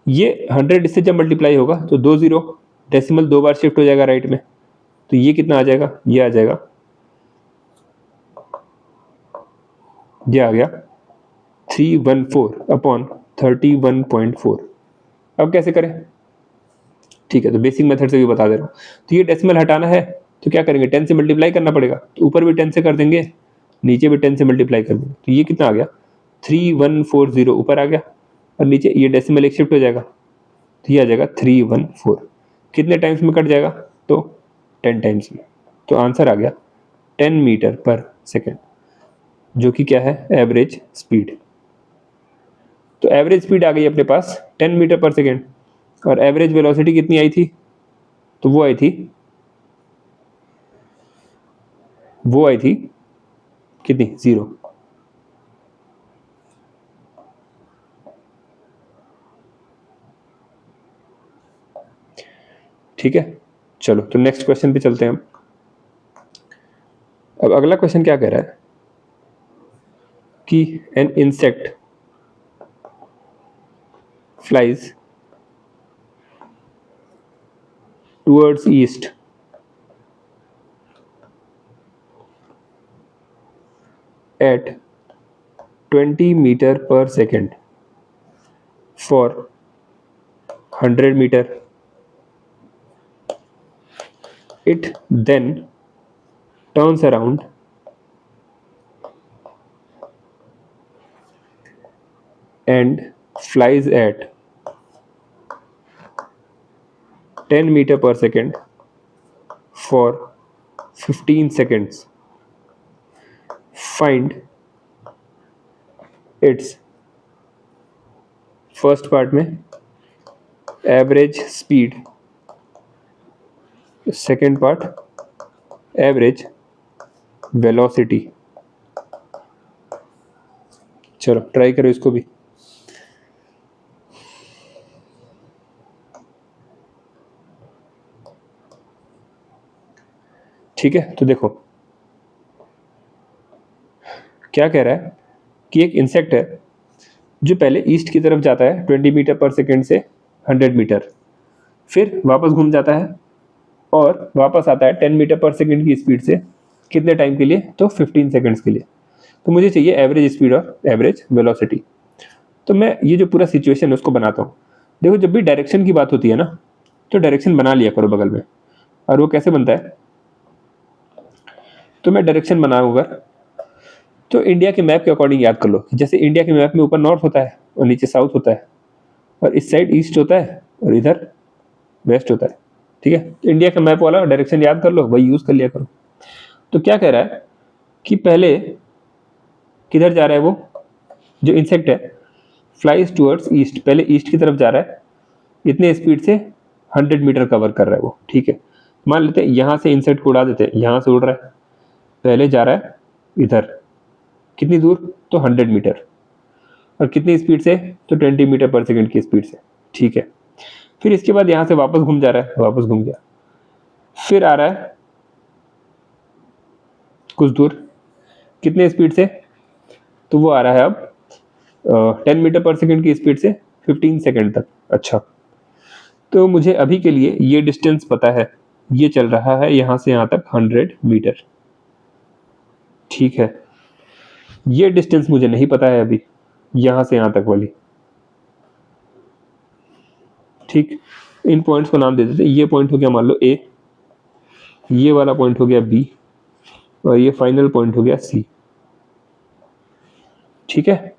ये 100 इससे जब मल्टीप्लाई होगा तो 2 0, डेसिमल 2 बार शिफ्ट हो जाएगा राइट में, तो ये कितना आ जाएगा, ये आ जाएगा, ये आ गया 314 अपॉन 31.4। अब कैसे करें? ठीक है, तो बेसिक मेथड से भी बता दे रहा हूँ। तो ये डेसिमल हटाना है तो क्या करेंगे, 10 से मल्टीप्लाई करना पड़ेगा, तो ऊपर भी 10 से कर देंगे, नीचे भी 10 से मल्टीप्लाई कर देंगे, तो ये कितना आ गया 3140 ऊपर आ गया, और नीचे ये डेसिमल एक शिफ्ट हो जाएगा, तो ये आ जाएगा 314। कितने टाइम्स में कट जाएगा, तो 10 टाइम्स में, तो आंसर आ गया 10 मीटर पर सेकेंड, जो कि क्या है, एवरेज स्पीड। तो एवरेज स्पीड आ गई अपने पास 10 मीटर पर सेकेंड, और एवरेज वेलोसिटी कितनी आई थी, तो वो आई थी कितनी, 0। ठीक है, चलो तो नेक्स्ट क्वेश्चन पे चलते हैं हम। अब अगला क्वेश्चन क्या कह रहा है कि an insect flies towards east at 20 meter per second for 100 meter. It then turns around and flies at 10 meter per second for 15 seconds. Find its first part में average speed, second part average velocity. चलो try करो इसको भी। ठीक है, तो देखो क्या कह रहा है कि एक इंसेक्ट है जो पहले ईस्ट की तरफ जाता है 20 मीटर पर सेकेंड से 100 मीटर, फिर वापस घूम जाता है और वापस आता है 10 मीटर पर सेकेंड की स्पीड से, कितने टाइम के लिए, तो 15 सेकेंड्स के लिए। तो मुझे चाहिए एवरेज स्पीड और एवरेज वेलोसिटी। तो मैं ये जो पूरा सिचुएशन है उसको बनाता हूँ। देखो, जब भी डायरेक्शन की बात होती है ना, तो डायरेक्शन बना लिया करो बगल में। और वो कैसे बनता है, तो मैं डायरेक्शन बनाऊंगा तो इंडिया के मैप के अकॉर्डिंग याद कर लो। जैसे इंडिया के मैप में ऊपर नॉर्थ होता है और नीचे साउथ होता है, और इस साइड ईस्ट होता है और इधर वेस्ट होता है। ठीक है, इंडिया का मैप वाला डायरेक्शन याद कर लो, वही यूज कर लिया करो। तो क्या कह रहा है कि पहले किधर जा रहा है, वो जो इंसेक्ट है फ्लाइज टूवर्ड्स ईस्ट, पहले ईस्ट की तरफ जा रहा है, इतने स्पीड से 100 मीटर कवर कर रहा है वो। ठीक है, मान लेते हैं यहाँ से इंसेक्ट को उड़ा देते हैं, यहाँ से उड़ रहा है, पहले जा रहा है इधर, कितनी दूर, तो 100 मीटर, और कितनी स्पीड से, तो 20 मीटर पर सेकेंड की स्पीड से। ठीक है, फिर इसके बाद यहाँ से वापस घूम जा रहा है, वापस घूम गया, फिर आ रहा है कुछ दूर, कितने स्पीड से, तो वो आ रहा है अब 10 मीटर पर सेकेंड की स्पीड से 15 सेकेंड तक। अच्छा, तो मुझे अभी के लिए ये डिस्टेंस पता है, ये चल रहा है यहाँ से यहाँ तक 100 मीटर, ठीक है। ये डिस्टेंस मुझे नहीं पता है अभी, यहाँ से यहाँ तक वाली, ठीक। इन पॉइंट्स को नाम दे देते, ये पॉइंट हो गया मान लो ए, ये वाला पॉइंट हो गया बी, और ये फाइनल पॉइंट हो गया सी, ठीक है।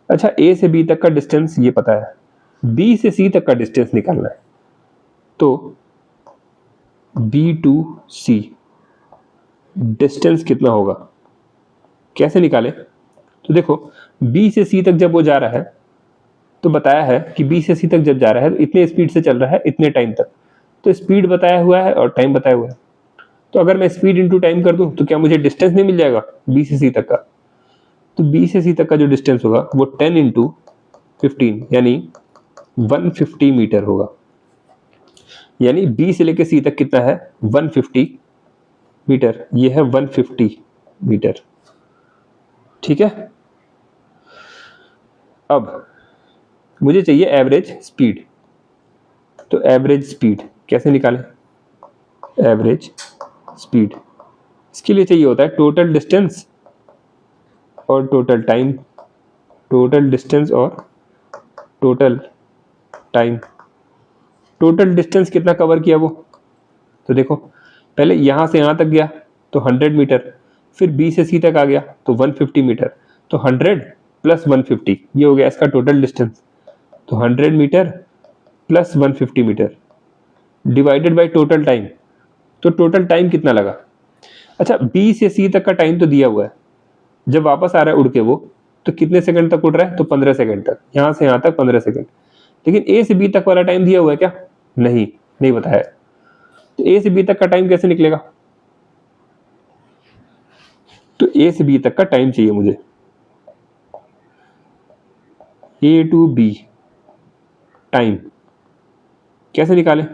अच्छा, ए से बी तक का डिस्टेंस ये पता है, बी से सी तक का डिस्टेंस निकालना है, तो बी टू सी डिस्टेंस कितना होगा, कैसे निकाले? तो देखो, बी से सी तक जब वो जा रहा है तो बताया है कि बी से सी तक जब जा रहा है तो इतने स्पीड से चल रहा है इतने टाइम तक, तो स्पीड बताया हुआ है और टाइम बताया हुआ है। तो अगर मैं स्पीड इंटू टाइम कर दूं तो क्या मुझे डिस्टेंस नहीं मिल जाएगा बी से सी तक का? तो बी से सी तक का जो डिस्टेंस होगा वो 10 इंटू 15 यानी 150 मीटर होगा। यानी बी से लेके सी तक कितना है, 150 मीटर, ये है 150 मीटर, ठीक है। अब मुझे चाहिए एवरेज स्पीड, तो एवरेज स्पीड कैसे निकालें? एवरेज स्पीड, इसके लिए चाहिए होता है टोटल डिस्टेंस और टोटल टाइम, टोटल डिस्टेंस और टोटल टाइम। टोटल डिस्टेंस कितना कवर किया वो, तो देखो पहले यहाँ से यहाँ तक गया तो 100 मीटर, फिर बी से सी तक आ गया तो 150 मीटर, तो 100 प्लस 150 ये हो गया इसका टोटल डिस्टेंस। तो 100 metre plus 150 metre divided by total time, तो टोटल टाइम कितना लगा? अच्छा, बी से सी तक का टाइम तो दिया हुआ है, जब वापस आ रहा है उड़ के वो, तो कितने सेकंड तक उड़ रहा है? तो 15 सेकंड तक, यहाँ से यहाँ तक 15 सेकंड। लेकिन ए से बी तक वाला टाइम दिया हुआ है क्या? नहीं, नहीं बताया है। तो ए से बी तक का टाइम कैसे निकलेगा? तो ए से बी तक का टाइम चाहिए मुझे, ए टू बी टाइम कैसे निकालें?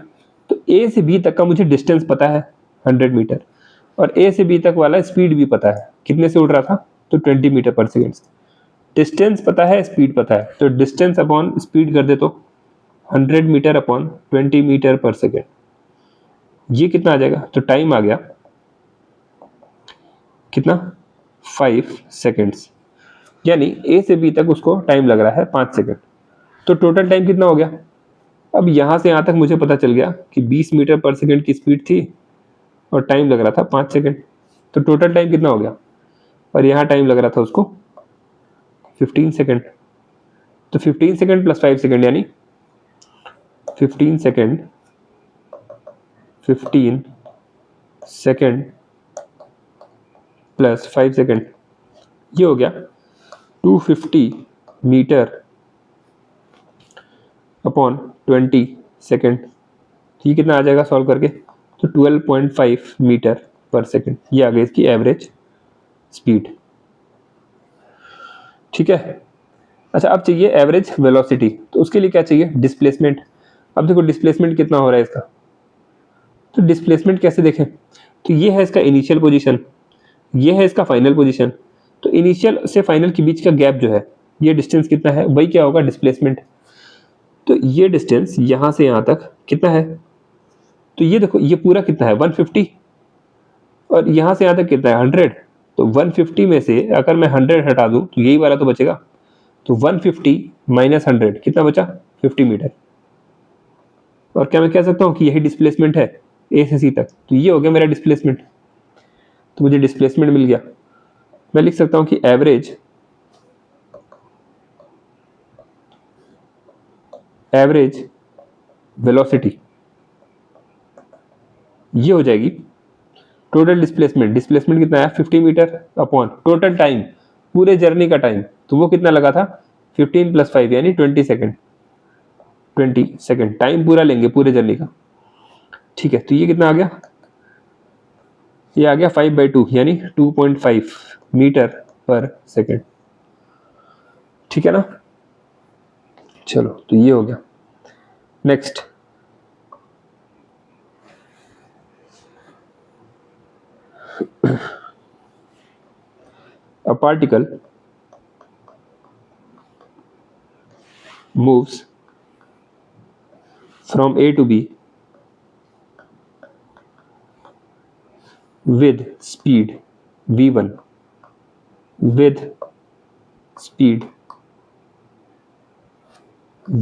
तो ए से बी तक का मुझे डिस्टेंस पता है 100 मीटर, और ए से बी तक वाला स्पीड भी पता है, कितने से उड़ रहा था? तो 20 मीटर पर सेकेंड। डिस्टेंस पता है, स्पीड पता है, तो डिस्टेंस अपॉन स्पीड कर दे तो 100 metre upon 20 metre per second, ये कितना आ जाएगा? तो टाइम आ गया कितना, 5 सेकेंड्स, यानी ए से बी तक उसको टाइम लग रहा है 5 सेकेंड। तो टोटल टाइम कितना हो गया? अब यहाँ से यहाँ तक मुझे पता चल गया कि 20 मीटर पर सेकेंड की स्पीड थी और टाइम लग रहा था 5 सेकेंड, तो टोटल टाइम कितना हो गया? और यहाँ टाइम लग रहा था उसको 15 सेकेंड, तो 15 सेकेंड प्लस 5 सेकेंड यानी 15 सेकेंड, 15 सेकेंड प्लस 5 सेकेंड, ये हो गया 250 मीटर अपॉन 20 सेकेंड। ये कितना आ जाएगा सॉल्व करके? तो 12.5 मीटर पर सेकेंड, ये आ गई इसकी एवरेज स्पीड, ठीक है। अच्छा, अब चाहिए एवरेज वेलोसिटी, तो उसके लिए क्या चाहिए? डिस्प्लेसमेंट। अब देखो डिस्प्लेसमेंट कितना हो रहा है इसका, तो डिस्प्लेसमेंट कैसे देखें? तो ये है इसका इनिशियल पोजीशन, ये है इसका फाइनल पोजीशन, तो इनिशियल से फाइनल के बीच का गैप जो है, ये डिस्टेंस कितना है, वही क्या होगा? डिस्प्लेसमेंट। तो ये डिस्टेंस यहाँ से यहाँ तक कितना है? तो ये देखो ये पूरा कितना है? 150, और यहाँ से यहाँ तक कितना है? 100। तो 150 में से अगर मैं 100 हटा दूं तो यही वाला तो बचेगा, तो 150 माइनस 100 कितना बचा? 50 मीटर। और क्या मैं कह सकता हूँ कि यही डिस्प्लेसमेंट है ए से सी तक? तो ये हो गया मेरा डिस्प्लेसमेंट, तो मुझे डिस्प्लेसमेंट मिल गया। मैं लिख सकता हूँ कि एवरेज वेलोसिटी ये हो जाएगी टोटल डिस्प्लेसमेंट, डिस्प्लेसमेंट कितना है? 50 मीटर अपॉन टोटल टाइम, पूरे जर्नी का टाइम, तो वो कितना लगा था? 15 प्लस 5 यानी 20 सेकेंड, 20 सेकेंड टाइम पूरा लेंगे पूरे जर्नी का, ठीक है। तो ये कितना आ गया? ये आ गया 5/2 यानी 2.5 मीटर पर सेकेंड, ठीक है ना। चलो, तो ये हो गया। Next, a particle moves from A to B with speed v1 with speed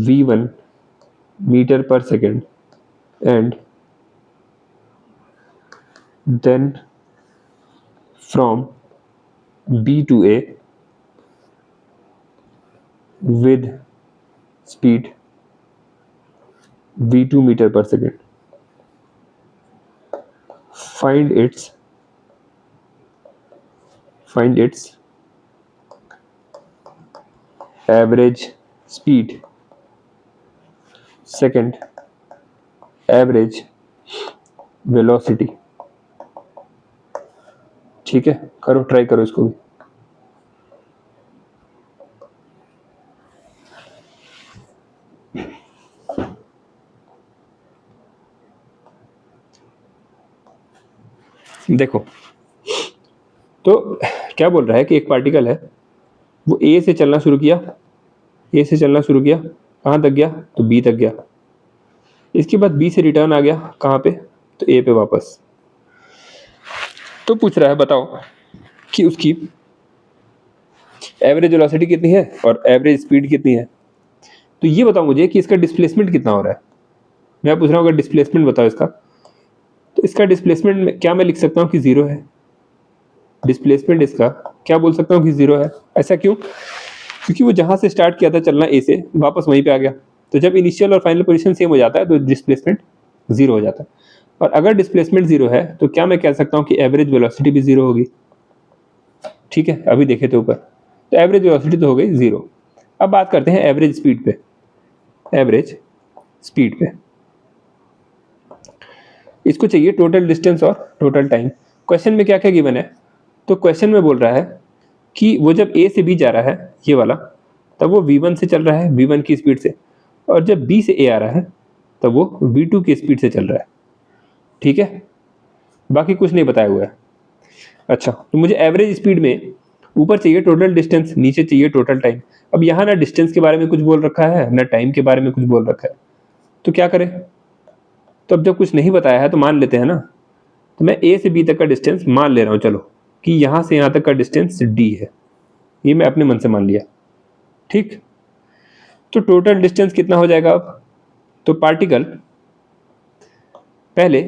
v1 meter per second and then from B to A with speed v2 meter per second. Find its average speed, second average velocity. ठीक है, करो, try करो इसको भी। देखो तो क्या बोल रहा है कि एक पार्टिकल है, वो ए से चलना शुरू किया, कहाँ तक गया? तो बी तक गया। इसके बाद बी से रिटर्न आ गया कहाँ पे? तो ए पे वापस। तो पूछ रहा है बताओ कि उसकी एवरेज वेलोसिटी कितनी है और एवरेज स्पीड कितनी है। तो ये बताओ मुझे कि इसका डिस्प्लेसमेंट कितना हो रहा है। मैं पूछ रहा हूँ अगर डिस्प्लेसमेंट बताओ इसका, तो इसका डिस्प्लेसमेंट में क्या मैं लिख सकता हूँ कि 0 है। डिस्प्लेसमेंट इसका क्या बोल सकता हूँ कि 0 है। ऐसा क्यों? क्योंकि वो जहाँ से स्टार्ट किया था चलना ए से, वापस वहीं पे आ गया। तो जब इनिशियल और फाइनल पोजीशन सेम हो जाता है तो डिस्प्लेसमेंट 0 हो जाता है। और अगर डिस्प्लेसमेंट 0 है तो क्या मैं कह सकता हूँ कि एवरेज वेलोसिटी भी 0 होगी। ठीक है, अभी देखे थे ऊपर, तो एवरेज वेलोसिटी तो हो गई 0। अब बात करते हैं एवरेज स्पीड पे। एवरेज स्पीड पे इसको चाहिए टोटल डिस्टेंस और टोटल टाइम। क्वेश्चन में क्या क्या गिवन है? तो क्वेश्चन में बोल रहा है कि वो जब ए से बी जा रहा है, ये वाला, तब वो v1 से चल रहा है, v1 की स्पीड से, और जब b से a आ रहा है तब वो v2 की स्पीड से चल रहा है। ठीक है, बाकी कुछ नहीं बताया हुआ है। अच्छा, तो मुझे एवरेज स्पीड में ऊपर चाहिए टोटल डिस्टेंस, नीचे चाहिए टोटल टाइम। अब यहाँ ना डिस्टेंस के बारे में कुछ बोल रखा है, ना टाइम के बारे में कुछ बोल रखा है, तो क्या करें? तो अब जब कुछ नहीं बताया है तो मान लेते हैं ना। तो मैं ए से बी तक का डिस्टेंस मान ले रहा हूँ, चलो, कि यहाँ से यहाँ तक का डिस्टेंस d है। ये मैं अपने मन से मान लिया। ठीक, तो टोटल डिस्टेंस कितना हो जाएगा अब? तो पार्टिकल पहले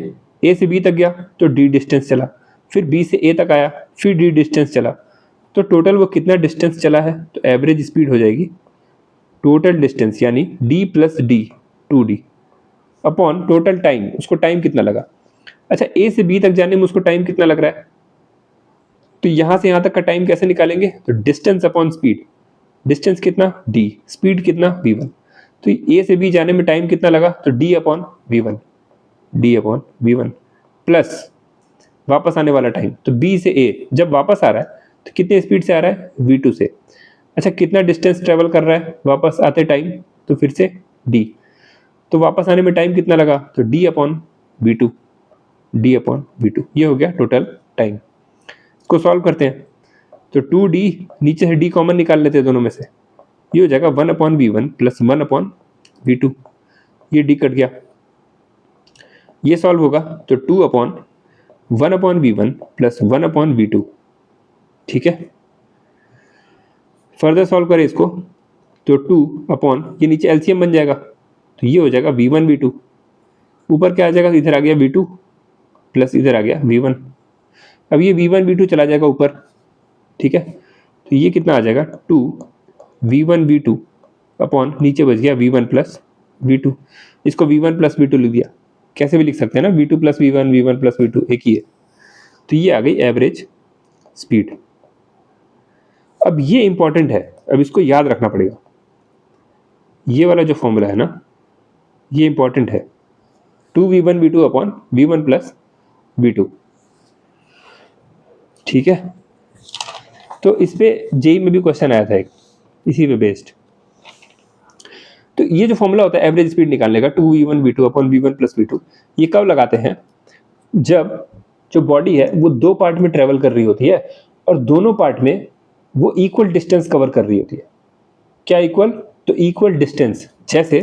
ए से बी तक गया तो d डिस्टेंस चला, फिर b से a तक आया, फिर d डिस्टेंस चला। तो टोटल वो कितना डिस्टेंस चला है? तो एवरेज स्पीड हो जाएगी टोटल डिस्टेंस यानी d plus d 2d upon total time. उसको टाइम कितना लगा? अच्छा, ए से बी तक जाने में उसको टाइम कितना लग रहा है? तो यहां से यहां तक का टाइम कैसे निकालेंगे? तो डिस्टेंस अपॉन स्पीड। डिस्टेंस कितना? d, स्पीड कितना? v1। तो ए से बी जाने में टाइम कितना लगा? तो d अपॉन v1 प्लस वापस आने वाला टाइम। तो b से a जब वापस आ रहा है तो कितने स्पीड से आ रहा है? v2 से। अच्छा, कितना डिस्टेंस ट्रेवल कर रहा है वापस आते टाइम? तो फिर से d। तो वापस आने में टाइम कितना लगा? तो d अपॉन v2। ये हो गया टोटल टाइम। इसको सॉल्व करते हैं तो 2d, नीचे से d कॉमन निकाल लेते हैं दोनों में से, ये हो जाएगा 1 upon v1 plus 1 upon v2। ये d कट गया, ये सॉल्व होगा तो 2 upon 1 upon v1 plus 1 upon v2। ठीक है, फर्दर सॉल्व करें इसको तो 2 अपॉन, ये नीचे एलसीएम बन जाएगा, तो ये हो जाएगा v1 v2। ऊपर क्या आ जाएगा? इधर आ गया v2 प्लस इधर आ गया v1। अब ये v1 v2 चला जाएगा ऊपर। ठीक है, तो ये कितना आ जाएगा? 2 v1 v2 अपॉन नीचे बच गया v1 प्लस v2। इसको v1 प्लस v2 लिख दिया, कैसे भी लिख सकते हैं ना, v2 plus v1 plus v2 एक ही है। तो ये आ गई एवरेज स्पीड। अब ये इंपॉर्टेंट है, अब इसको याद रखना पड़ेगा। ये वाला जो फॉर्मूला है ना, ये इंपॉर्टेंट है, 2v1 v2 upon v1 plus v2। ठीक है, तो इस पे जेई में भी क्वेश्चन आया था एक, इसी पे बेस्ड। तो ये जो फॉर्मूला होता है एवरेज स्पीड निकालने का, 2v1 v2 upon v1 plus v2, ये कब लगाते हैं? जब जो बॉडी है वो दो पार्ट में ट्रेवल कर रही होती है और दोनों पार्ट में वो इक्वल डिस्टेंस कवर कर रही होती है। क्या इक्वल? तो इक्वल डिस्टेंस। जैसे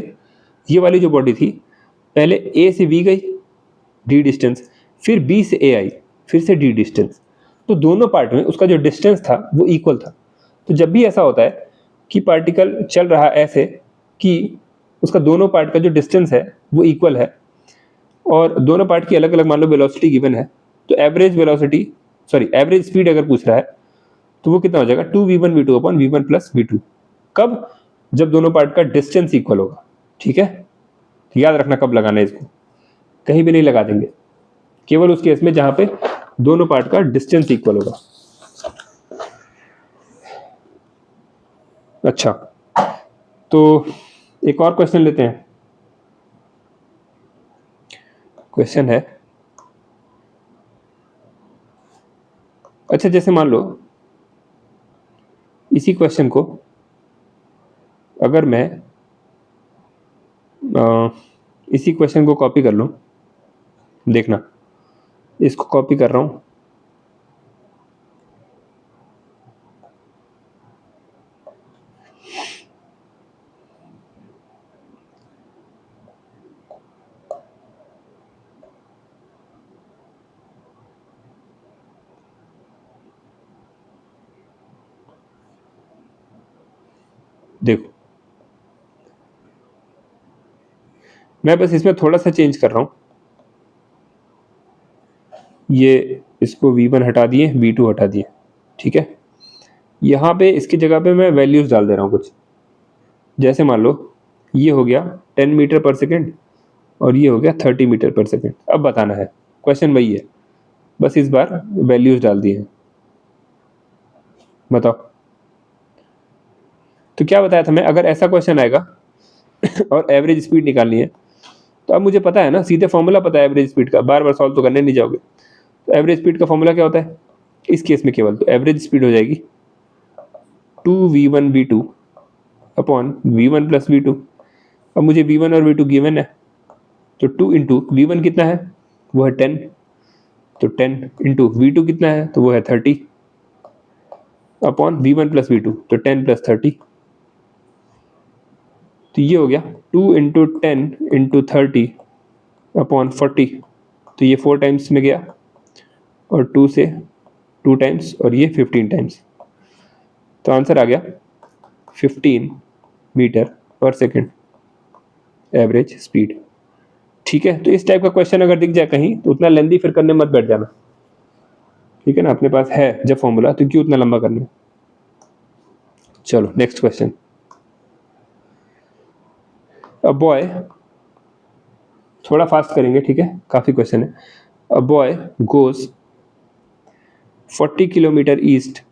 ये वाली जो बॉडी थी, पहले ए से बी गई d डिस्टेंस, फिर b से a आई, फिर से d डिस्टेंस। तो दोनों पार्ट में उसका जो डिस्टेंस था वो इक्वल था। तो जब भी ऐसा होता है कि पार्टिकल चल रहा ऐसे कि उसका दोनों पार्ट का जो डिस्टेंस है वो इक्वल है और दोनों पार्ट की अलग अलग मान लो वेलोसिटी गिवन है, तो एवरेज स्पीड अगर पूछ रहा है तो वो कितना हो जाएगा 2v1v2 upon v1 plus v2। कब? जब दोनों पार्ट का डिस्टेंस इक्वल होगा। ठीक है, याद रखना कब लगाना है इसको, कहीं भी नहीं लगा देंगे, केवल उस केस में जहां पे दोनों पार्ट का डिस्टेंस इक्वल होगा। अच्छा, तो एक और क्वेश्चन लेते हैं। क्वेश्चन है, अच्छा जैसे मान लो इसी क्वेश्चन को अगर मैं इसी क्वेश्चन को कॉपी कर लूं, देखना इसको कॉपी कर रहा हूं, देखो मैं बस इसमें थोड़ा सा चेंज कर रहा हूं, ये इसको v1 हटा दिए, v2 हटा दिए। ठीक है, यहाँ पे इसकी जगह पे मैं वैल्यूज डाल दे रहा हूँ कुछ, जैसे मान लो ये हो गया 10 मीटर पर सेकेंड और ये हो गया 30 मीटर पर सेकेंड। अब बताना है, क्वेश्चन वही है, बस इस बार वैल्यूज डाल दिए हैं। बताओ तो क्या बताया था मैं, अगर ऐसा क्वेश्चन आएगा और एवरेज स्पीड निकालनी है, तो अब मुझे पता है ना, सीधे फॉर्मूला पता है एवरेज स्पीड का, बार बार सॉल्व तो करने नहीं जाओगे। तो एवरेज स्पीड का फॉर्मूला क्या होता है इस केस में केवल, तो एवरेज स्पीड हो जाएगी 2v1v2 upon v1 plus v2। अब मुझे v1 और v2 गिवन है, तो 2 इंटू v1 कितना है वो है 10, तो 10 इंटू v2 कितना है तो वो है 30 अपॉन v1 प्लस v2, तो 10 प्लस 30। तो ये हो गया 2 इंटू 10 इंटू 30 अपॉन 40, तो ये 4 टाइम्स में गया और 2 से 2 टाइम्स और ये 15 टाइम्स, तो आंसर आ गया 15 metre per second average speed. ठीक है, तो इस टाइप का क्वेश्चन अगर दिख जाए कहीं तो उतना लेंदी फिर करने मत बैठ जाना। ठीक है ना, अपने पास है जब फॉर्मूला तो क्यों उतना लंबा करना। चलो नेक्स्ट क्वेश्चन। अ बॉय, थोड़ा फास्ट करेंगे, ठीक है, काफी क्वेश्चन है। A boy goes 40 kilometre east,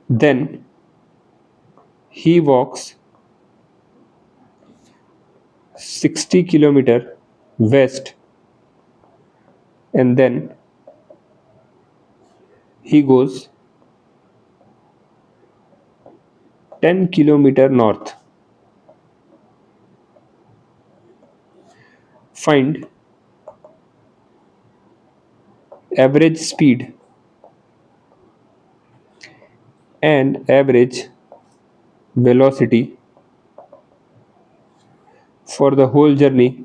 then he walks 60 kilometer west and then he goes 10 kilometer north. Find average speed and average velocity for the whole journey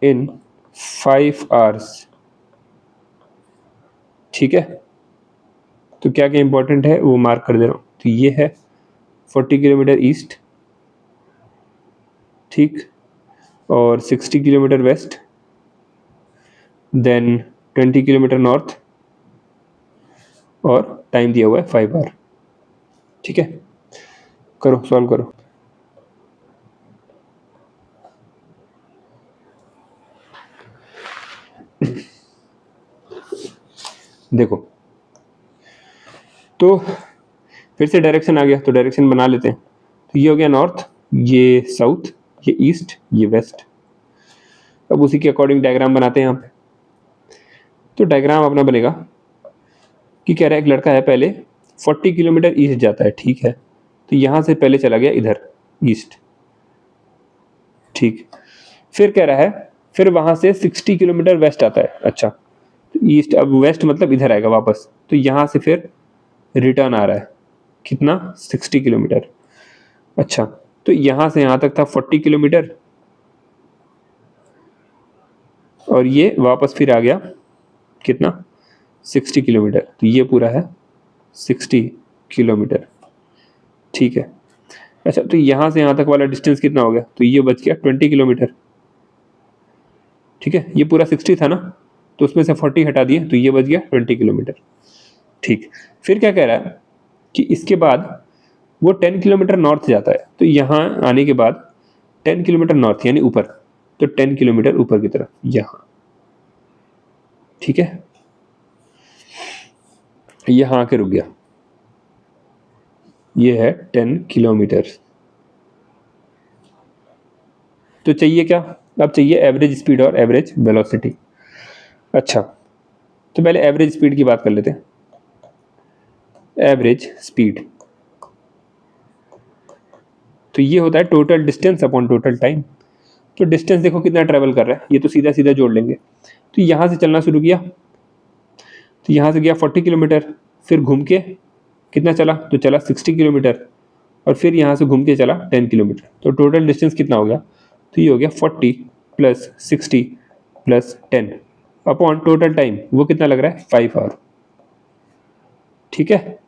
in 5 hours. ठीक है, तो क्या क्या इंपॉर्टेंट है वो मार्क कर दे रहा हूँ। तो ये है 40 किलोमीटर ईस्ट, ठीक, और 60 kilometre west, then 20 kilometre north, और टाइम दिया हुआ है 5 आवर। ठीक है, करो सॉल्व करो। देखो तो फिर से डायरेक्शन आ गया, तो डायरेक्शन बना लेते हैं। तो ये हो गया नॉर्थ, ये साउथ, ये ईस्ट, ये वेस्ट। अब उसी के अकॉर्डिंग डायग्राम बनाते हैं यहाँ पे। तो डायग्राम अपना बनेगा कि कह रहा है एक लड़का है, पहले 40 किलोमीटर ईस्ट जाता है, ठीक है, तो यहाँ से पहले चला गया इधर ईस्ट, ठीक, फिर कह रहा है फिर वहाँ से 60 किलोमीटर वेस्ट आता है। अच्छा, तो ईस्ट, अब वेस्ट मतलब इधर आएगा वापस, तो यहाँ से फिर रिटर्न आ रहा है, कितना 60 किलोमीटर। अच्छा, तो यहाँ से यहाँ तक था 40 किलोमीटर और ये वापस फिर आ गया कितना 60 किलोमीटर। तो ये पूरा है 60 किलोमीटर, ठीक है। अच्छा, तो यहाँ से यहाँ तक वाला डिस्टेंस कितना हो गया, तो ये बच गया 20 किलोमीटर, ठीक है। ये पूरा 60 था ना, तो उसमें से 40 हटा दिए तो ये बच गया 20 किलोमीटर, ठीक। फिर क्या कह रहा है कि इसके बाद वो 10 किलोमीटर नॉर्थ जाता है, तो यहाँ आने के बाद 10 किलोमीटर नॉर्थ यानी ऊपर, तो 10 किलोमीटर ऊपर की तरफ यहाँ, ठीक है। यहाँ आके रुक गया, ये है 10 किलोमीटर। तो चाहिए क्या, अब चाहिए एवरेज स्पीड और एवरेज वेलोसिटी। अच्छा, तो पहले एवरेज स्पीड की बात कर लेते हैं। एवरेज स्पीड तो ये होता है total distance upon total time. तो डिस्टेंस देखो कितना ट्रेवल कर रहा है, ये तो सीधा सीधा जोड़ लेंगे। तो यहाँ से चलना शुरू किया, तो यहाँ से गया 40 किलोमीटर, फिर घूम के कितना चला, तो चला 60 किलोमीटर, और फिर यहाँ से घूम के चला 10 किलोमीटर। तो टोटल डिस्टेंस कितना हो गया, तो ये हो गया 40 plus 60 plus 10 upon total time, वो कितना लग रहा है 5 आवर, ठीक है।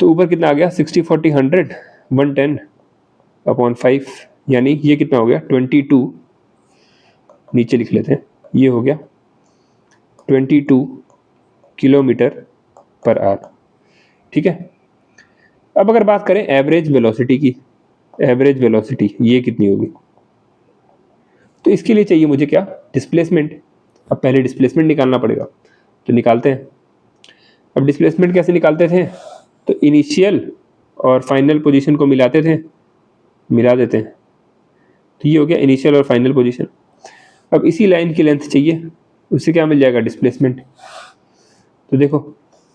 तो ऊपर कितना आ गया 60 40 100 110 अपॉन 5, यानी ये कितना हो गया 22, नीचे लिख लेते हैं, ये हो गया 22 किलोमीटर पर आवर, ठीक है। अब अगर बात करें एवरेज वेलोसिटी की, एवरेज वेलोसिटी ये कितनी होगी, तो इसके लिए चाहिए मुझे क्या, डिस्प्लेसमेंट। अब पहले डिस्प्लेसमेंट निकालना पड़ेगा, तो निकालते हैं। अब डिस्प्लेसमेंट कैसे निकालते थे, तो इनिशियल और फाइनल पोजीशन को मिलाते थे, मिला देते हैं, तो ये हो गया इनिशियल और फाइनल पोजीशन। अब इसी लाइन की लेंथ चाहिए, उससे क्या मिल जाएगा डिस्प्लेसमेंट। तो देखो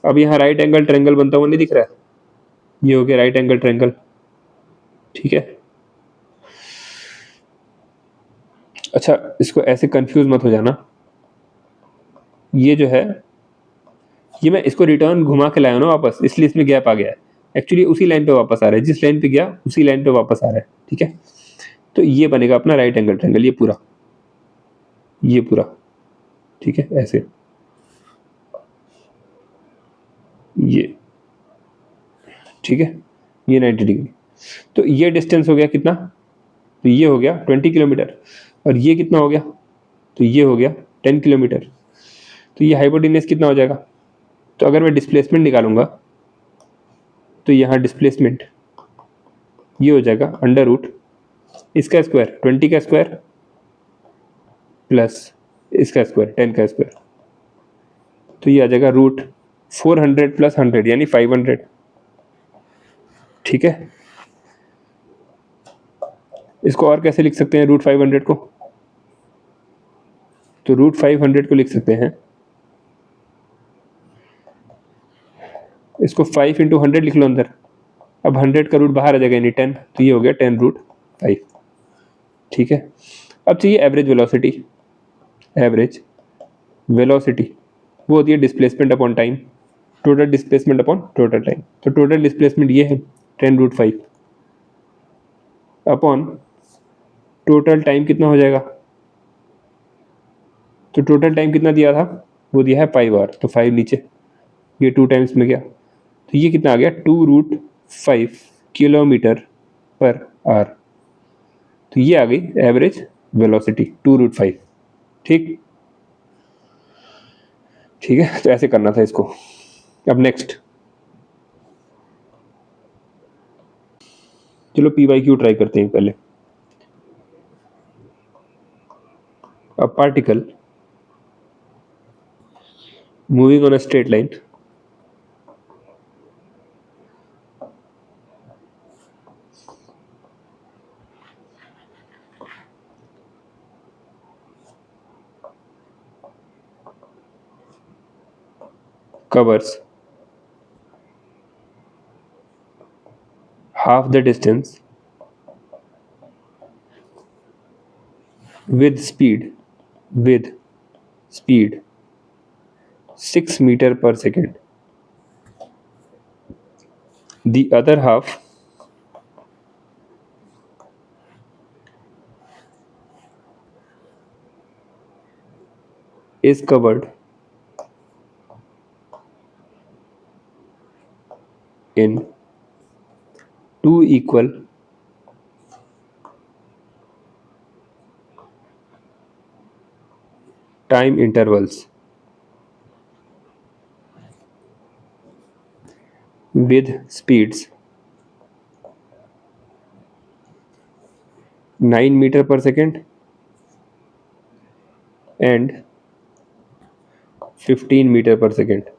अब यहाँ राइट एंगल ट्रायंगल बनता हुआ नहीं दिख रहा है, ये हो गया राइट एंगल ट्रायंगल, ठीक है। अच्छा, इसको ऐसे कंफ्यूज मत हो जाना, ये जो है ये मैं इसको रिटर्न घुमा के लाया ना वापस, इसलिए इसमें गैप आ गया है। एक्चुअली उसी लाइन पे वापस आ रहा है, जिस लाइन पे गया उसी लाइन पे वापस आ रहा है, ठीक है। तो ये बनेगा अपना राइट एंगल ट्रायंगल, ये पूरा, ये पूरा, ठीक है, ऐसे ये, ठीक है, ये 90 डिग्री। तो ये डिस्टेंस हो गया कितना, तो ये हो गया 20 किलोमीटर, और ये कितना हो गया, तो ये हो गया 10 किलोमीटर। तो ये हाइपोटेन्यूज कितना हो जाएगा, तो अगर मैं डिस्प्लेसमेंट निकालूंगा, तो यहाँ डिस्प्लेसमेंट ये हो जाएगा अंडर रूट इसका स्क्वायर 20 का स्क्वायर प्लस इसका स्क्वायर 10 का स्क्वायर, तो ये आ जाएगा रूट 400 प्लस 100 यानी 500, ठीक है। इसको और कैसे लिख सकते हैं रूट 500 को, तो रूट 500 को लिख सकते हैं, इसको 5 इंटू 100 लिख लो अंदर, अब 100 का रूट बाहर आ जाएगा यानी 10, तो ये हो गया 10 रूट 5, ठीक है। अब चाहिए एवरेज वेलोसिटी। एवरेज वेलोसिटी वो होती है displacement upon time, total displacement upon total time. तो टोटल डिस्प्लेसमेंट ये है 10 रूट 5 अपॉन टोटल टाइम कितना हो जाएगा, तो टोटल टाइम कितना दिया था, वो दिया है 5 आवर, तो 5 नीचे, ये 2 टाइम्स में गया, तो ये कितना आ गया 2 रूट 5 किलोमीटर पर आवर। तो ये आ गई एवरेज वेलोसिटी 2 रूट 5, ठीक, ठीक है। तो ऐसे करना था इसको। अब नेक्स्ट चलो PYQ ट्राई करते हैं पहले। A particle moving on a straight line covers half the distance with speed 6 meter per second the other half is covered in 2 equal time intervals with speeds 9 meter per second and 15 meter per second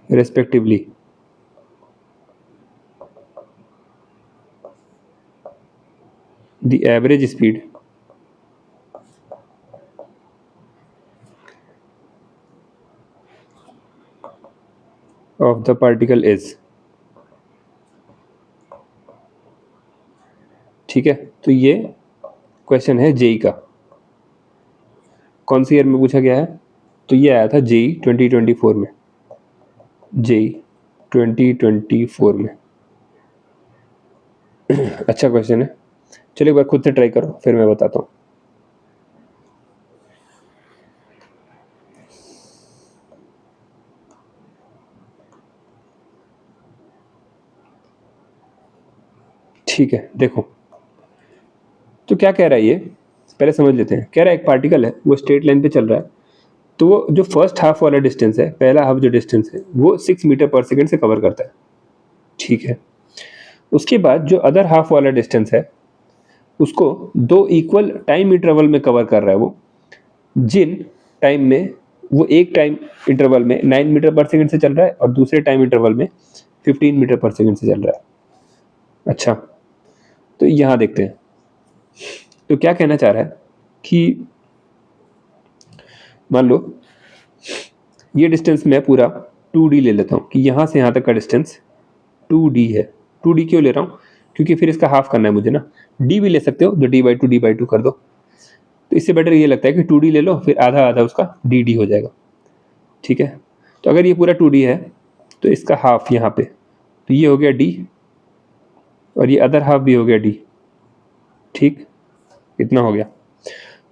respectively. The average speed of the particle is, ठीक है। तो ये question है JEE का, कौन सी year में पूछा गया है? तो ये आया था जेई 2024 में, जेई 2024 में। अच्छा क्वेश्चन है, चलो एक बार खुद से ट्राई करो फिर मैं बताता हूँ। ठीक है, देखो तो क्या कह रहा है ये, पहले समझ लेते हैं। कह रहा है एक पार्टिकल है, वो स्ट्रेट लाइन पे चल रहा है, तो वो जो फर्स्ट हाफ वाला डिस्टेंस है, पहला हाफ जो डिस्टेंस है वो 6 मीटर पर सेकेंड से कवर करता है, ठीक है। उसके बाद जो अदर हाफ वाला डिस्टेंस है उसको 2 इक्वल टाइम इंटरवल में कवर कर रहा है वो, जिन टाइम में वो एक टाइम इंटरवल में 9 मीटर पर सेकेंड से चल रहा है और दूसरे टाइम इंटरवल में 15 मीटर पर सेकेंड से चल रहा है। अच्छा, तो यहाँ देखते हैं। तो क्या कहना चाह रहा है कि मान लो ये डिस्टेंस मैं पूरा 2d ले लेता हूँ कि यहाँ से यहाँ तक का डिस्टेंस 2d है। 2d क्यों ले रहा हूँ? क्योंकि फिर इसका हाफ करना है मुझे ना। d भी ले सकते हो, तो d/2 कर दो, तो इससे बेटर ये लगता है कि 2d ले लो, फिर आधा आधा उसका dd हो जाएगा, ठीक है। तो अगर ये पूरा 2d है तो इसका हाफ यहाँ पे, तो ये हो गया d और ये अदर हाफ भी हो गया d, ठीक, इतना हो गया।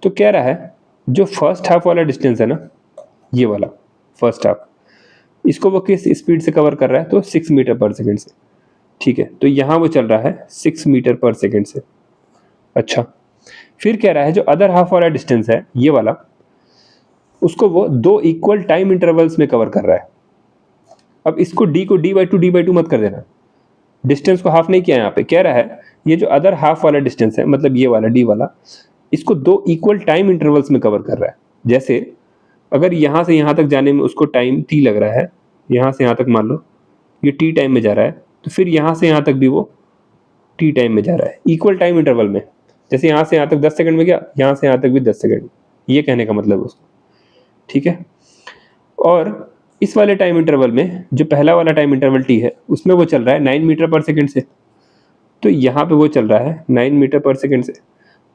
तो कह रहा है जो फर्स्ट हाफ वाला डिस्टेंस है ना, ये वाला फर्स्ट हाफ, इसको वो किस स्पीड से कवर कर रहा है? तो 6 मीटर पर सेकेंड से, ठीक है। तो यहाँ वो चल रहा है 6 मीटर पर सेकेंड से। अच्छा, फिर कह रहा है जो अदर हाफ वाला डिस्टेंस है, ये वाला, उसको वो 2 इक्वल टाइम इंटरवल्स में कवर कर रहा है। अब इसको d को d/2 मत कर देना, डिस्टेंस को हाफ नहीं किया यहाँ पे। कह रहा है ये जो अदर हाफ वाला डिस्टेंस है, मतलब ये वाला d वाला, इसको 2 इक्वल टाइम इंटरवल्स में कवर कर रहा है। जैसे अगर यहाँ से यहाँ तक जाने में उसको टाइम t लग रहा है, यहाँ से यहाँ तक मान लो ये t टाइम में जा रहा है, तो फिर यहाँ से यहाँ तक भी वो t टाइम में जा रहा है, इक्वल टाइम इंटरवल में। जैसे यहाँ से यहाँ तक 10 सेकंड में गया, यहाँ से यहाँ तक भी 10 सेकंड, ये कहने का मतलब है उसको, ठीक है। और इस वाले टाइम इंटरवल में जो पहला वाला टाइम इंटरवल t है, उसमें वो चल रहा है 9 मीटर पर सेकेंड से, तो यहाँ पे वो चल रहा है 9 मीटर पर सेकेंड से।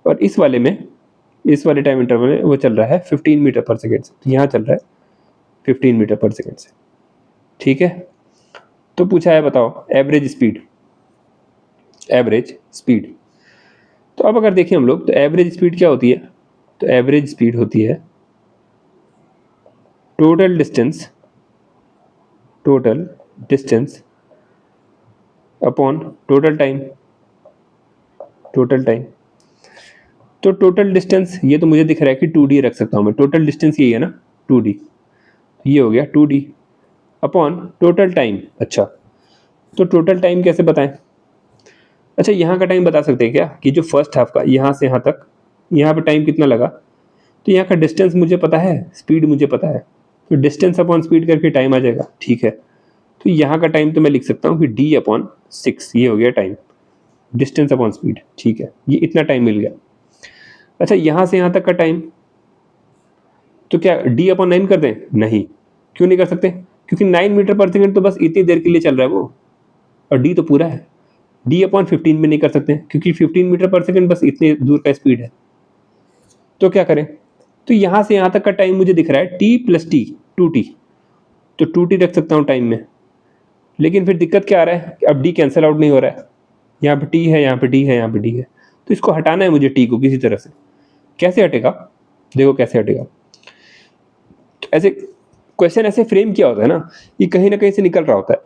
और इस वाले में, इस वाले टाइम इंटरवल में वो चल रहा है 15 मीटर पर सेकेंड से, तो यहाँ चल रहा है 15 मीटर पर सेकेंड से, ठीक है। तो पूछा है बताओ एवरेज स्पीड, एवरेज स्पीड। तो अब अगर देखें हम लोग, तो एवरेज स्पीड क्या होती है? तो एवरेज स्पीड होती है total distance, total distance upon total time, total time. तो टोटल डिस्टेंस ये तो मुझे दिख रहा है कि 2d रख सकता हूँ मैं, टोटल डिस्टेंस यही है ना 2d, ये हो गया 2d अपॉन टोटल टाइम। अच्छा, तो टोटल टाइम कैसे बताएं? अच्छा, यहाँ का टाइम बता सकते हैं क्या कि जो फर्स्ट हाफ का यहाँ से यहाँ तक, यहाँ पे टाइम कितना लगा? तो यहाँ का डिस्टेंस मुझे पता है, स्पीड मुझे पता है, तो डिस्टेंस अपॉन स्पीड करके टाइम आ जाएगा, ठीक है। तो यहाँ का टाइम तो मैं लिख सकता हूँ कि d/6, ये हो गया टाइम, डिस्टेंस अपॉन स्पीड, ठीक है, ये इतना टाइम मिल गया। अच्छा, यहाँ से यहाँ तक का टाइम, तो क्या d/9 कर दें? नहीं, क्यों नहीं कर सकते? क्योंकि 9 मीटर पर सेकेंड तो बस इतनी देर के लिए चल रहा है वो, और d तो पूरा है। d/15 में नहीं कर सकते क्योंकि 15 मीटर पर सेकेंड बस इतने दूर का स्पीड है। तो क्या करें? तो यहाँ से यहाँ तक का टाइम मुझे दिख रहा है t + t, 2t, तो 2t रख सकता हूँ टाइम में। लेकिन फिर दिक्कत क्या आ रहा है कि अब डी कैंसिल आउट नहीं हो रहा है, यहाँ पे टी है, यहाँ पे डी है, यहाँ पे डी है, तो इसको हटाना है मुझे टी को किसी तरह से। कैसे हटेगा, देखो कैसे हटेगा। तो ऐसे क्वेश्चन ऐसे फ्रेम किया होता है ना, ये कहीं ना कहीं से निकल रहा होता है,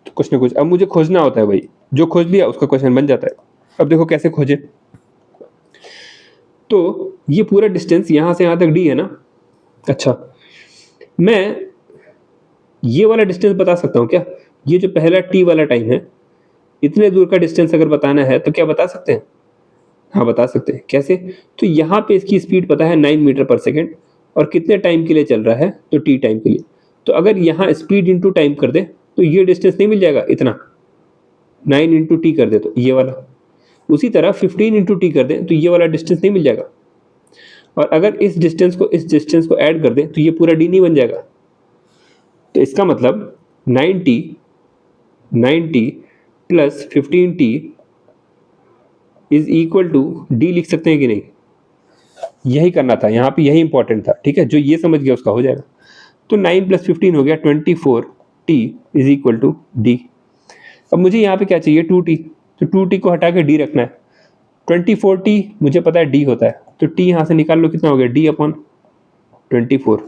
तो कुछ ना कुछ अब मुझे खोजना होता है भाई, जो खोज लिया उसका क्वेश्चन बन जाता है। अब देखो कैसे खोजे, तो ये पूरा डिस्टेंस यहाँ से यहाँ तक डी है ना। अच्छा, मैं ये वाला डिस्टेंस बता सकता हूँ क्या, ये जो पहला टी वाला टाइम है, इतने दूर का डिस्टेंस अगर बताना है तो क्या बता सकते हैं? हाँ बता सकते हैं। कैसे? तो यहाँ पे इसकी स्पीड पता है 9 मीटर पर सेकेंड, और कितने टाइम के लिए चल रहा है, तो टी टाइम के लिए। तो अगर यहाँ स्पीड इंटू टाइम कर दे तो ये डिस्टेंस नहीं मिल जाएगा इतना, 9 इंटू टी कर दे तो ये वाला। उसी तरह 15 इंटू टी कर दे तो ये वाला डिस्टेंस नहीं मिल जाएगा। और अगर इस डिस्टेंस को ऐड कर दे तो ये पूरा डी नहीं बन जाएगा। तो इसका मतलब 9t plus 15t is equal to D लिख सकते हैं कि नहीं? यही करना था यहाँ पे, यही इंपॉर्टेंट था। ठीक है, जो ये समझ गया उसका हो जाएगा। तो 9 प्लस 15 हो गया 24t is equal to D. अब मुझे यहाँ पे क्या चाहिए, 2t, तो 2t को हटा के डी रखना है। 24t मुझे पता है डी होता है, तो t यहाँ से निकाल लो, कितना हो गया, d अपॉन 24।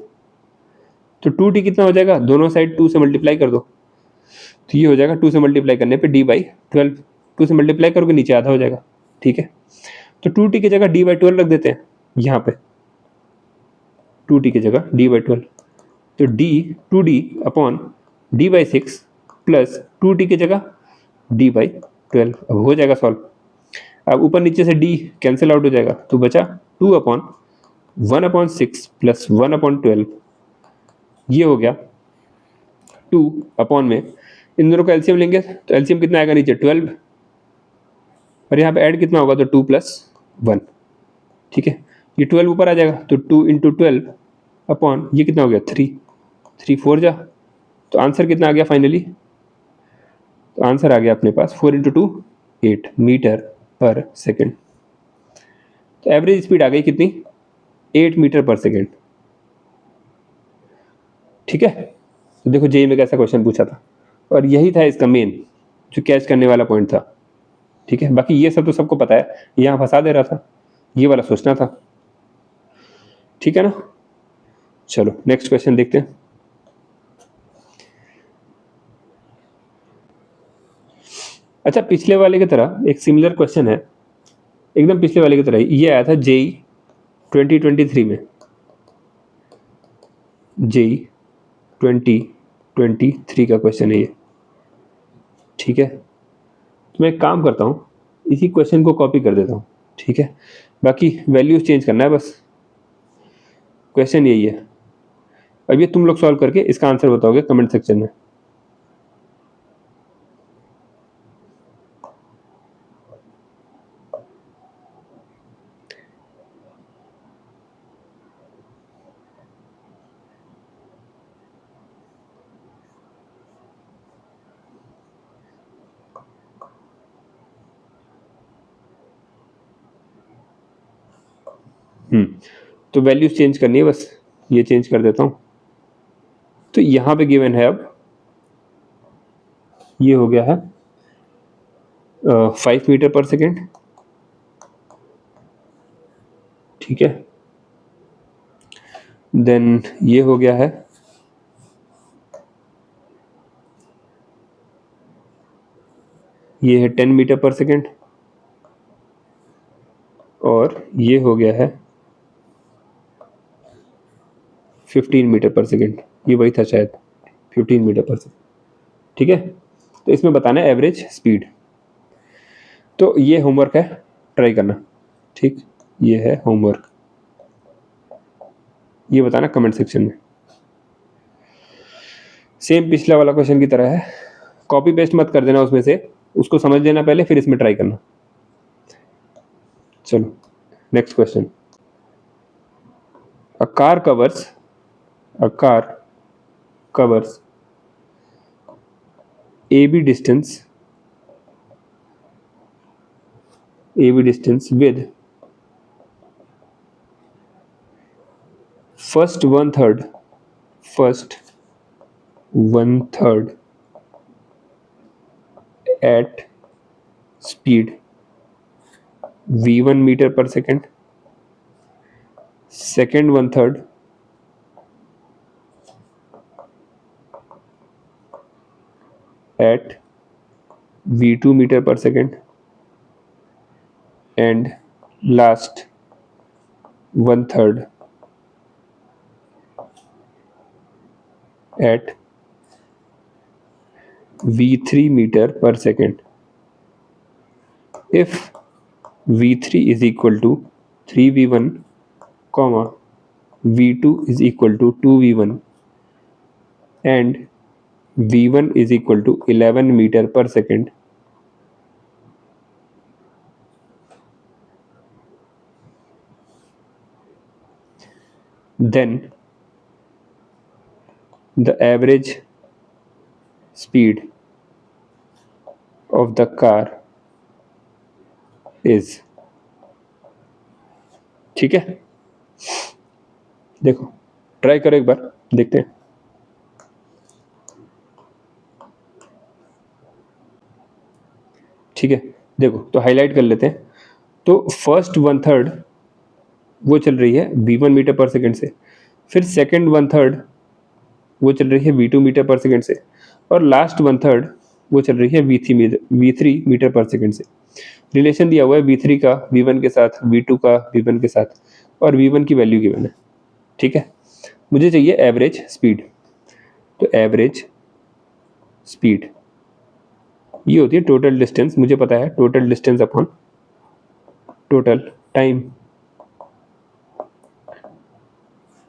तो 2t कितना हो जाएगा, दोनों साइड 2 से मल्टीप्लाई कर दो, तो ये हो जाएगा 2 से मल्टीप्लाई करने पे d/12। 2 से मल्टीप्लाई करोगे नीचे आधा हो जाएगा। ठीक है, तो 2t की जगह d/12 रख देते हैं यहाँ पे, 2t की जगह d/12, तो d 2d upon d/6 plus 2t की जगह d/12। अब हो जाएगा सॉल्व। अब ऊपर नीचे से d कैंसिल आउट हो जाएगा, तो बचा 2/1/6 प्लस 1/12, ये हो गया 2 अपॉन में, इन दोनों का एलसीएम लेंगे तो एलसीएम कितना आएगा नीचे 12, और यहाँ पे ऐड कितना होगा, तो 2 + 1। ठीक है, ये 12 ऊपर आ जाएगा, तो 2 × 12 अपॉन ये कितना हो गया 3, 3 4 जा, तो आंसर कितना आ गया फाइनली, तो आंसर आ गया अपने पास 4 × 2 8 मीटर पर सेकेंड। तो एवरेज स्पीड आ गई कितनी, 8 मीटर पर सेकेंड। ठीक है, तो देखो जेईई में कैसा क्वेश्चन पूछा था, और यही था इसका मेन जो कैच करने वाला पॉइंट था। ठीक है, बाकी ये सब तो सबको पता है, यहाँ फंसा दे रहा था, ये वाला सोचना था। ठीक है ना, चलो नेक्स्ट क्वेश्चन देखते हैं। अच्छा, पिछले वाले की तरह एक सिमिलर क्वेश्चन है, एकदम पिछले वाले की तरह ही, ये आया था जेईई 2023 में, जेईई 2023 का क्वेश्चन है ये। ठीक है, तो मैं एक काम करता हूँ, इसी क्वेश्चन को कॉपी कर देता हूँ। ठीक है, बाकी वैल्यूज चेंज करना है बस, क्वेश्चन यही है। अब ये तुम लोग सॉल्व करके इसका आंसर बताओगे कमेंट सेक्शन में। तो वैल्यूज चेंज करनी है बस, ये चेंज कर देता हूँ। तो यहाँ पे गिवन है, अब ये हो गया है 5 मीटर पर सेकेंड। ठीक है, देन ये हो गया है ये है 10 मीटर पर सेकेंड, और ये हो गया है 15 मीटर पर सेकेंड, ये वही था शायद, 15 मीटर पर सेकेंड। ठीक है, तो इसमें बताना है एवरेज स्पीड। तो ये होमवर्क है, ट्राई करना। ठीक, ये है होमवर्क, ये बताना कमेंट सेक्शन में। सेम पिछला वाला क्वेश्चन की तरह है, कॉपी पेस्ट मत कर देना उसमें से, उसको समझ लेना पहले, फिर इसमें ट्राई करना। चलो next question. A car covers AB distance with first one third at speed v1 meter per second, second 1/3 at v2 meter per second, and last 1/3 at v3 meter per second. If v3 is equal to 3v1, comma v2 is equal to 2v1, and v1 is equal to 11 meter per second, then the average speed of the car is, ठीक है। देखो try करो एक बार, देखते हैं। ठीक है, देखो तो हाईलाइट कर लेते हैं। तो फर्स्ट 1/3 वो चल रही है v1 मीटर पर सेकंड से, फिर सेकंड 1/3 वो चल रही है v2 मीटर पर सेकंड से, और लास्ट 1/3 वो चल रही है v3 मीटर पर सेकंड से। रिलेशन दिया हुआ है v3 का v1 के साथ, v2 का v1 के साथ, और v1 की वैल्यू गिवन है। ठीक है, मुझे चाहिए एवरेज स्पीड। तो एवरेज स्पीड ये होती है टोटल डिस्टेंस, मुझे पता है total distance upon total time.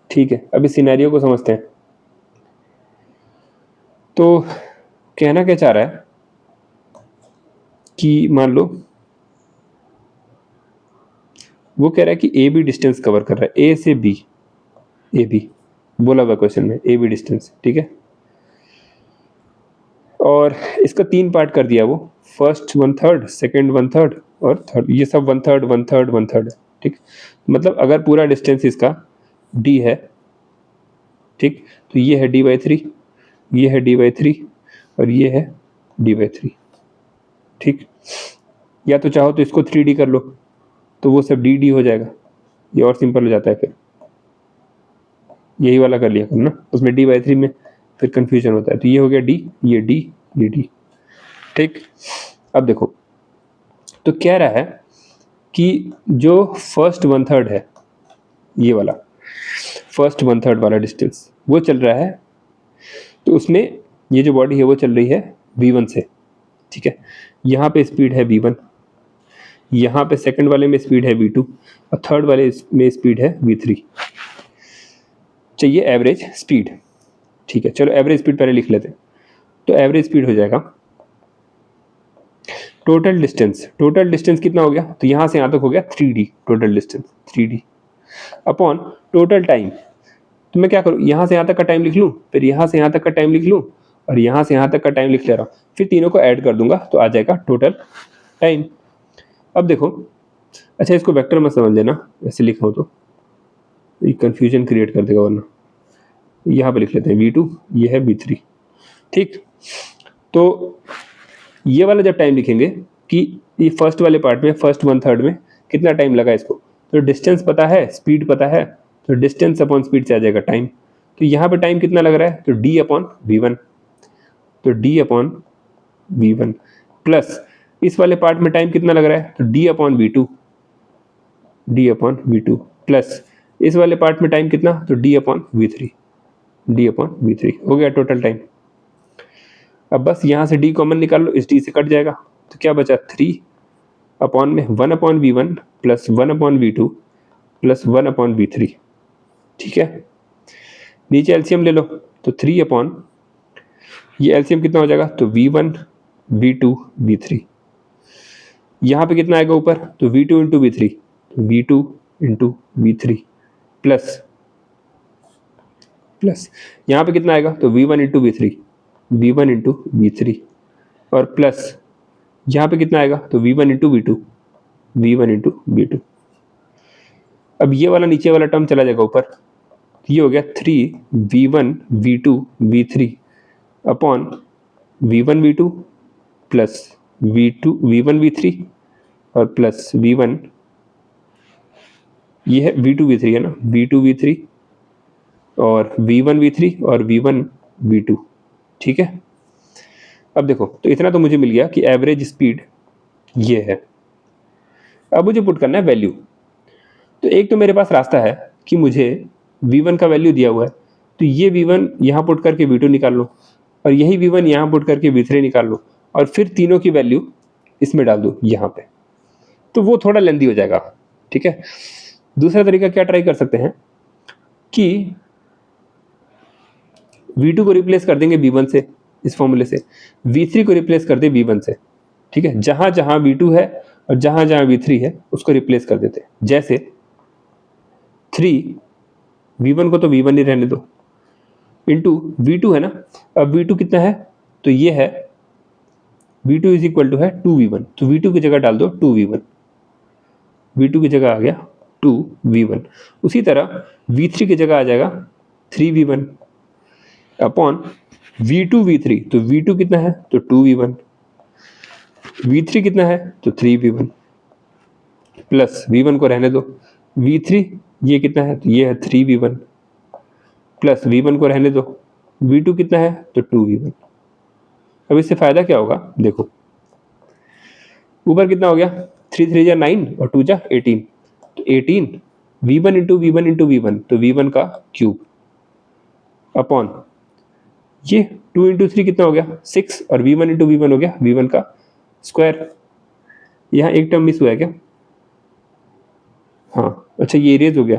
ठीक है, अब इस सिनेरियो को समझते हैं। तो कहना क्या चाह रहा है कि मान लो वो कह रहा है कि ए बी डिस्टेंस कवर कर रहा है, ए से बी, ए बी बोला हुआ क्वेश्चन में, ए बी डिस्टेंस। ठीक है, और इसका 3 पार्ट कर दिया वो, फर्स्ट 1/3, सेकंड 1/3 और थर्ड, ये सब 1/3 1/3 1/3। ठीक, मतलब अगर पूरा डिस्टेंस इसका d है, ठीक, तो ये है d/3, ये है d/3 और ये है d/3। ठीक, या तो चाहो तो इसको 3d कर लो, तो वो सब dd हो जाएगा, ये और सिंपल हो जाता है। फिर यही वाला कर लिया करना, उसमें d/3 में फिर कंफ्यूजन होता है। तो ये हो गया d, ये d, ये d। ठीक, अब देखो तो कह रहा है कि जो फर्स्ट 1/3 है, ये वाला फर्स्ट 1/3 वाला डिस्टेंस वो चल रहा है, तो उसमें ये जो बॉडी है वो चल रही है v1 से। ठीक है, यहाँ पे स्पीड है v1, यहाँ पे सेकंड वाले में स्पीड है v2 और थर्ड वाले में स्पीड है v3। चाहिए एवरेज स्पीड। ठीक है, चलो एवरेज स्पीड पहले लिख लेते हैं। तो एवरेज स्पीड हो जाएगा टोटल डिस्टेंस, टोटल डिस्टेंस कितना हो गया, तो यहाँ से यहाँ तक हो गया 3d, total distance 3d upon total time. तो मैं क्या करूँ, यहाँ से यहाँ तक का टाइम लिख लूँ, फिर यहाँ से यहाँ तक का टाइम लिख लूँ, और यहाँ से यहाँ तक का टाइम लिख ले रहा हूँ, फिर तीनों को ऐड कर दूंगा तो आ जाएगा टोटल टाइम। अब देखो, अच्छा इसको वेक्टर मत समझ लेना, ऐसे लिखा हो तो ये कन्फ्यूजन क्रिएट कर देगा, वरना यहाँ पे लिख लेते हैं v2, ये है v3। ठीक, तो ये वाला जब टाइम लिखेंगे कि ये फर्स्ट वाले पार्ट में, फर्स्ट 1/3 में कितना टाइम लगा इसको, तो डिस्टेंस पता है, स्पीड पता है, तो डिस्टेंस अपॉन स्पीड से आ जाएगा टाइम। तो यहाँ पे टाइम कितना लग रहा है, तो d/v1, तो d/v1 प्लस इस वाले पार्ट में टाइम कितना लग रहा है, तो d/v2, d/v2 प्लस इस वाले पार्ट में टाइम कितना, तो d/v3, d/v3 हो गया टोटल टाइम। अब बस यहाँ से d कॉमन निकाल लो, इस d से कट जाएगा, तो क्या बचा 3/1/v1 plus 1/v2 plus 1/v3। ठीक है, नीचे एलसीएम ले लो, तो 3 ये एलसीएम कितना हो जाएगा, तो v1 v2 v3। यहाँ पे कितना आएगा ऊपर, तो v2 into v3, v2 into v3 plus यहाँ पे कितना आएगा, तो v1 into v3, v1 into v3 और प्लस यहाँ पे कितना आएगा, तो v1 into v2, v1 into v2। अब ये वाला नीचे वाला टर्म चला जाएगा ऊपर, ये हो गया 3v1 v2 v3 upon v1 v2 plus V1 V3 और प्लस V1, ये है V2 V3 है ना, V2 V3 और V1 V3 और V1 V2, ठीक है। अब देखो, तो इतना तो मुझे मिल गया कि एवरेज स्पीड ये है। अब मुझे पुट करना है वैल्यू। तो एक तो मेरे पास रास्ता है कि मुझे V1 का वैल्यू दिया हुआ है, तो ये V1 यहाँ पुट करके V2 निकाल लो, और यही V1 यहाँ पुट करके V3 निकाल लो, और फिर तीनों की वैल्यू इसमें डाल दो यहाँ पे। तो वो थोड़ा लेंदी हो जाएगा, ठीक है। दूसरा तरीका क्या ट्राई कर सकते हैं कि V2 को रिप्लेस कर देंगे V1 से, इस फॉर्मूले से, V3 को रिप्लेस कर दे V1 से, ठीक है। जहां जहां V2 है और जहां जहां V3 है उसको रिप्लेस कर देते हैं। जैसे 3, V1 को तो V1 ही रहने दो, इंटू V2 है ना। अब V2 कितना है, तो ये है V2 इज इक्वल टू है 2V1, तो V2 की जगह डाल दो 2V1, V2 की जगह आ गया 2V1। उसी तरह V3 की जगह आ जाएगा 3V1 अपॉन V2 V3, तो V2 कितना है, तो 2V1, V3 कितना है, तो 3V1, प्लस V1 को रहने दो, V3 ये कितना है, तो ये है 3V1, प्लस V1 को रहने दो, V2 कितना है, तो 2V1। अब इससे फायदा क्या होगा, देखो ऊपर कितना हो गया, 3 3 जा 9 और 2 जा 18, तो 18 V1 into V1 into V1, तो V1 का क्यूब अपॉन ये 2 इंटू 3 कितना हो गया 6, और V1 इंटू V1 हो गया V1 का स्क्वायर। यहाँ एक टर्म मिस हुआ है क्या, हाँ अच्छा ये इरेज हो गया,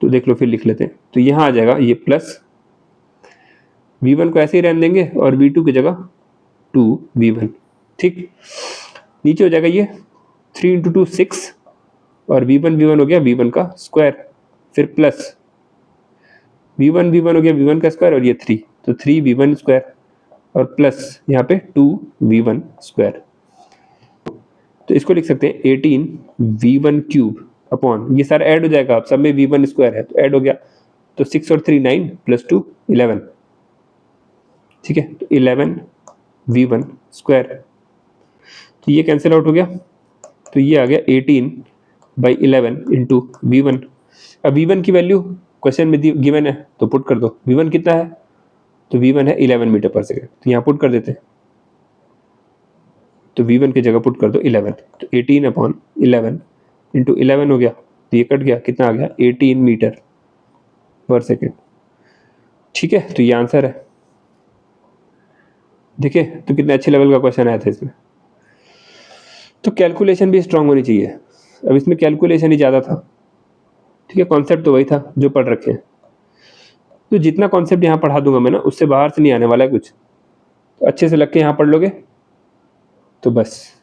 तो देख लो फिर लिख लेते हैं। तो यहाँ आ जाएगा ये प्लस V1 को ऐसे ही रहने देंगे और V2 की जगह 2V1, ठीक। नीचे हो जाएगा ये 3 इंटू 2 6, और V1 हो गया V1 का स्क्वायर, फिर प्लस V1 हो गया V1 का स्क्वायर, और ये 3, तो 3V1 स्क्वायर, और प्लस यहाँ पे 2V1 स्क्वायर। तो इसको लिख सकते हैं 18V1 क्यूब अपॉन, ये सारा ऐड हो जाएगा, अब सब में V1 स्क्वायर है तो ऐड हो गया, तो 6 और 3 9 प्लस 2 11, ठीक है। तो 11V1 स्क्वायर, तो ये कैंसिल आउट हो गया, तो ये आ गया 18/11 इंटू V1। अब V1 की वैल्यू क्वेश्चन में गिवन है तो पुट कर दो। V1 कितना है, तो V1 है 11 मीटर पर सेकेंड, तो यहाँ पुट कर देते हैं, तो V1 की जगह पुट कर दो 11, तो 18/11 इंटू 11 हो गया, तो ये कट गया, कितना आ गया 18 मीटर पर सेकेंड, ठीक है। तो ये आंसर है, देखिए तो कितने अच्छे लेवल का क्वेश्चन आया था इसमें। तो कैलकुलेशन भी स्ट्रांग होनी चाहिए, अब इसमें कैलकुलेशन ही ज़्यादा था, ठीक है। कॉन्सेप्ट तो वही था जो पढ़ रखे हैं, तो जितना कॉन्सेप्ट यहाँ पढ़ा दूंगा मैं ना, उससे बाहर से नहीं आने वाला है कुछ, तो अच्छे से लग के यहाँ पढ़ लोगे तो बस,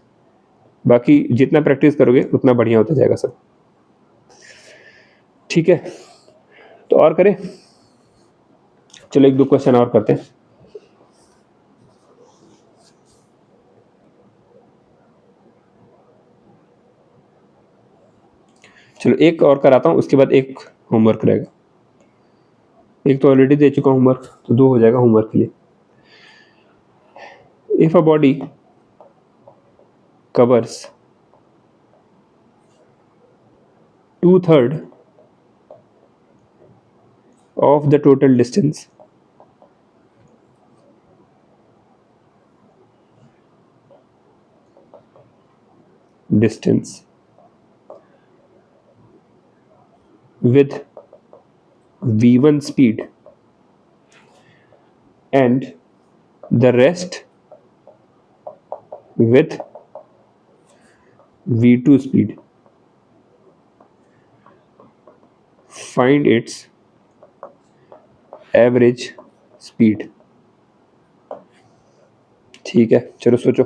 बाकी जितना प्रैक्टिस करोगे उतना बढ़िया होता जाएगा सब, ठीक है। तो और करें, चलो 1-2 क्वेश्चन और करते हैं। चलो एक और कराता हूँ, उसके बाद एक होमवर्क रहेगा। एक तो ऑलरेडी दे चुका होमवर्क, तो 2 हो जाएगा होमवर्क के लिए। If a body covers 2/3 of the total distance with V1 speed and the rest with V2 speed, find its average speed, ठीक है। चलो सोचो,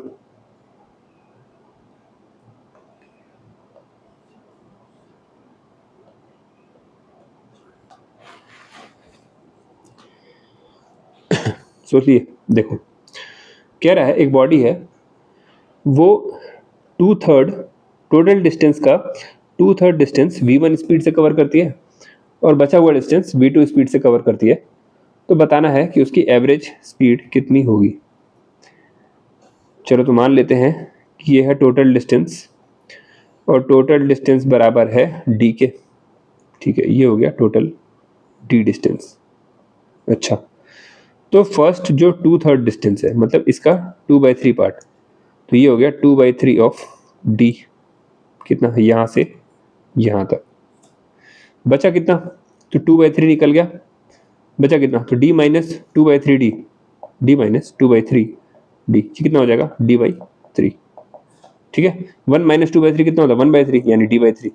सोच लिए। देखो कह रहा है एक बॉडी है, वो 2/3 टोटल डिस्टेंस का 2/3 डिस्टेंस V1 स्पीड से कवर करती है और बचा हुआ डिस्टेंस V2 स्पीड से कवर करती है। तो बताना है कि उसकी एवरेज स्पीड कितनी होगी। चलो तो मान लेते हैं कि ये है टोटल डिस्टेंस और टोटल डिस्टेंस बराबर है डी के। ठीक है, ये हो गया टोटल डी डिस्टेंस। अच्छा, तो फर्स्ट जो 2/3 डिस्टेंस है, मतलब इसका 2/3 पार्ट, तो ये हो गया 2/3 ऑफ डी। कितना है, यहाँ से यहाँ तक बचा कितना, तो 2/3 निकल गया, बचा कितना, तो d minus 2/3 D, D minus 2/3 D, कितना हो जाएगा d/3। ठीक है, 1 माइनस 2/3 कितना होता है, 1/3 यानी d/3,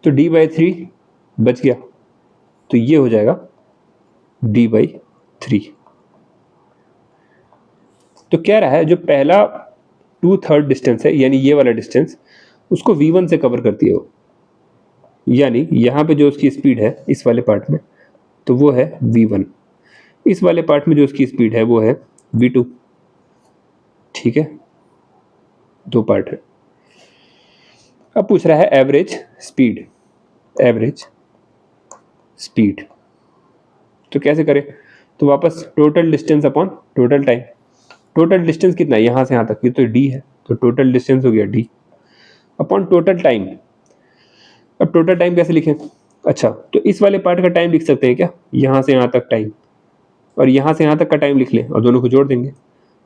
तो d/3 बच गया, तो ये हो जाएगा d/3। तो कह रहा है जो पहला 2/3 डिस्टेंस है, यानी ये वाला डिस्टेंस, उसको v1 से कवर करती है वो, यानी यहाँ पे जो उसकी स्पीड है इस वाले पार्ट में, तो वो है v1। इस वाले पार्ट में जो उसकी स्पीड है वो है v2। ठीक है, दो पार्ट है। अब पूछ रहा है एवरेज स्पीड, एवरेज स्पीड। तो कैसे करें, तो वापस total distance upon total time. Total distance कितना है, यहाँ से यहाँ तक, ये तो डी है, तो टोटल डिस्टेंस हो गया डी अपॉन टोटल टाइम। अब टोटल टाइम कैसे लिखें, अच्छा तो इस वाले पार्ट का टाइम लिख सकते हैं क्या, यहाँ से यहाँ तक टाइम, और यहाँ से यहाँ तक का टाइम लिख लें और दोनों को जोड़ देंगे।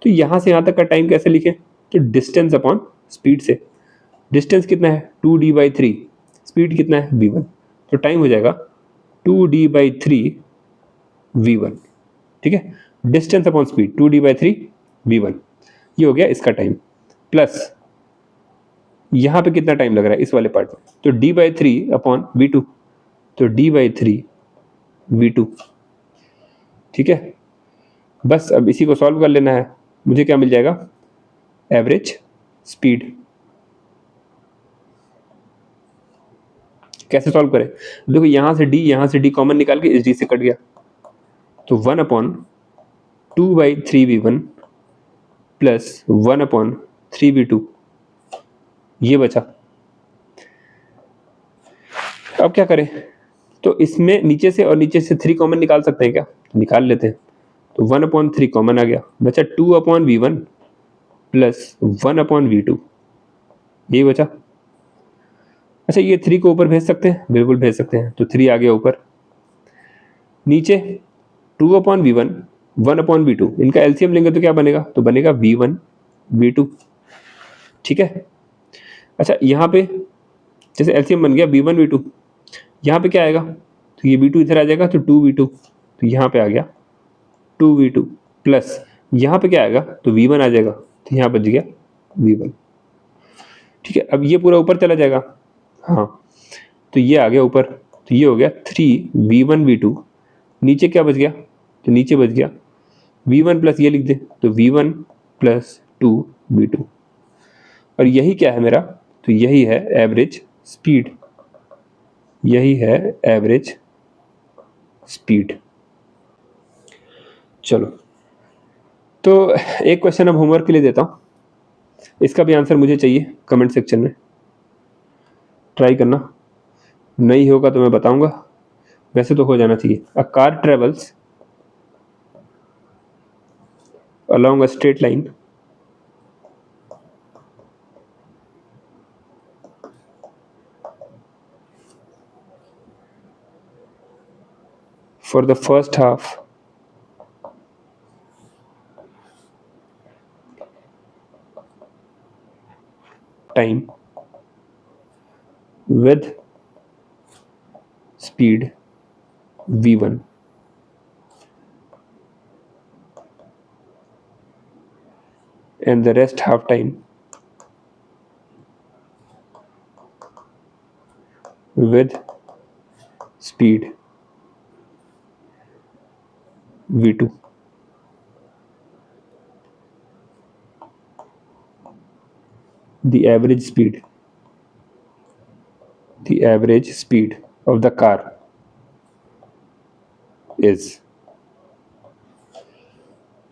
तो यहाँ से यहाँ तक का टाइम कैसे लिखें, तो डिस्टेंस अपॉन स्पीड से। डिस्टेंस कितना है 2d/3, स्पीड कितना है v1, तो टाइम हो जाएगा 2d/3 v1। ठीक है, distance upon speed 2d/3 v1, ये हो गया इसका टाइम। प्लस यहाँ पे कितना टाइम लग रहा है इस वाले पार्ट में, तो d/3 अपॉन v2, तो d/3 v2। ठीक है, बस अब इसी को सॉल्व कर लेना है, मुझे क्या मिल जाएगा, एवरेज स्पीड। कैसे सॉल्व करें, देखो यहाँ से d कॉमन निकाल के इस d से कट गया, तो 1/2/3 v1 प्लस 1/3 v2, ये बचा। अब क्या करें, तो इसमें नीचे से और नीचे से 3 कॉमन निकाल सकते हैं क्या, तो निकाल लेते हैं, तो 1/3 कॉमन आ गया, बचा 2/v1 प्लस 1/v2, यही बचा। अच्छा, ये 3 को ऊपर भेज सकते हैं, बिल्कुल भेज सकते हैं, तो 3 आ गया ऊपर। नीचे 2/v1 1/v2, इनका एलसीएम लेंगे तो क्या बनेगा, तो बनेगा v1 v2। ठीक है, अच्छा यहाँ पे जैसे एलसीएम बन गया v1 v2, यहाँ पे क्या आएगा, तो ये v2 इधर आ जाएगा, तो 2v2, तो यहाँ पे आ गया 2v2 प्लस यहाँ पे क्या आएगा, तो v1 आ जाएगा, तो यहाँ बच गया v1। ठीक है, अब ये पूरा ऊपर चला जाएगा, हाँ तो ये आ गया ऊपर, तो ये हो गया 3v1 v2, नीचे क्या बच गया, तो नीचे बच गया v1 प्लस ये लिख दे, तो v1 प्लस 2v2, और यही क्या है मेरा, तो यही है एवरेज स्पीड, यही है एवरेज स्पीड। चलो तो एक क्वेश्चन अब होमवर्क के लिए देता हूँ, इसका भी आंसर मुझे चाहिए, कमेंट सेक्शन में ट्राई करना, नहीं होगा तो मैं बताऊंगा, वैसे तो हो जाना चाहिए। A car travels along a straight line for the first half time with speed v1 and the rest half time with speed v2। the average speed of the car is,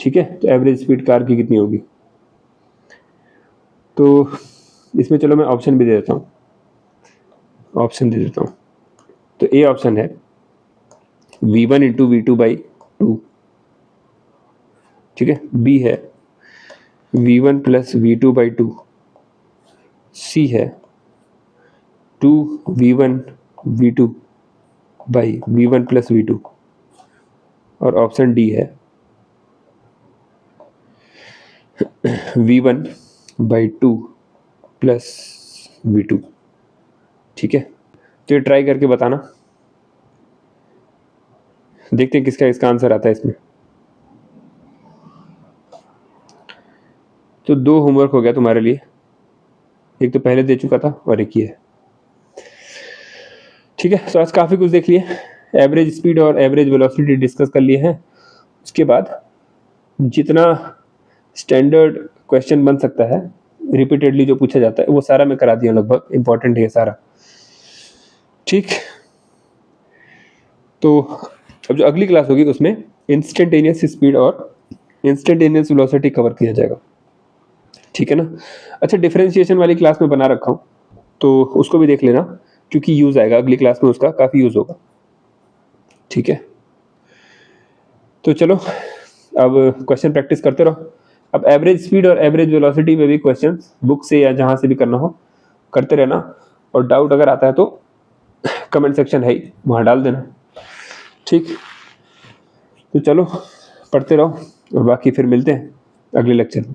ठीक है, तो एवरेज स्पीड कार की कितनी होगी, तो इसमें चलो मैं ऑप्शन भी दे देता हूँ, ऑप्शन दे देता हूँ। तो ए ऑप्शन है v1 इंटू v2/2, ठीक है, बी है v1 प्लस v2 बाई 2, सी है 2v1 v2 by v1 plus v2, और ऑप्शन डी है v1 बाई 2 प्लस v2। ठीक है, तो ये ट्राई करके बताना, देखते हैं किसका इसका आंसर आता है इसमें। तो 2 होमवर्क हो गया तुम्हारे लिए, एक तो पहले दे चुका था और एक ही है। ठीक है, तो आज काफ़ी कुछ देख लिए, एवरेज स्पीड और एवरेज वेलोसिटी डिस्कस कर लिए हैं। उसके बाद जितना स्टैंडर्ड क्वेश्चन बन सकता है रिपीटेडली जो पूछा जाता है वो सारा मैं करा दिया लगभग, इंपॉर्टेंट है सारा। ठीक, तो अब जो अगली क्लास होगी उसमें इंस्टेंटेनियस स्पीड और इंस्टेंटेनियस वेलोसिटी कवर किया जाएगा। ठीक है ना। अच्छा, डिफरेंशिएशन वाली क्लास में बना रखा हूँ, तो उसको भी देख लेना, क्योंकि यूज आएगा अगली क्लास में, उसका काफ़ी यूज होगा। ठीक है, तो चलो अब क्वेश्चन प्रैक्टिस करते रहो। अब एवरेज स्पीड और एवरेज वेलोसिटी में भी क्वेश्चन बुक से या जहाँ से भी करना हो करते रहना, और डाउट अगर आता है तो कमेंट सेक्शन है ही, वहाँ डाल देना। ठीक, तो चलो पढ़ते रहो, और बाकी फिर मिलते हैं अगले लेक्चर में।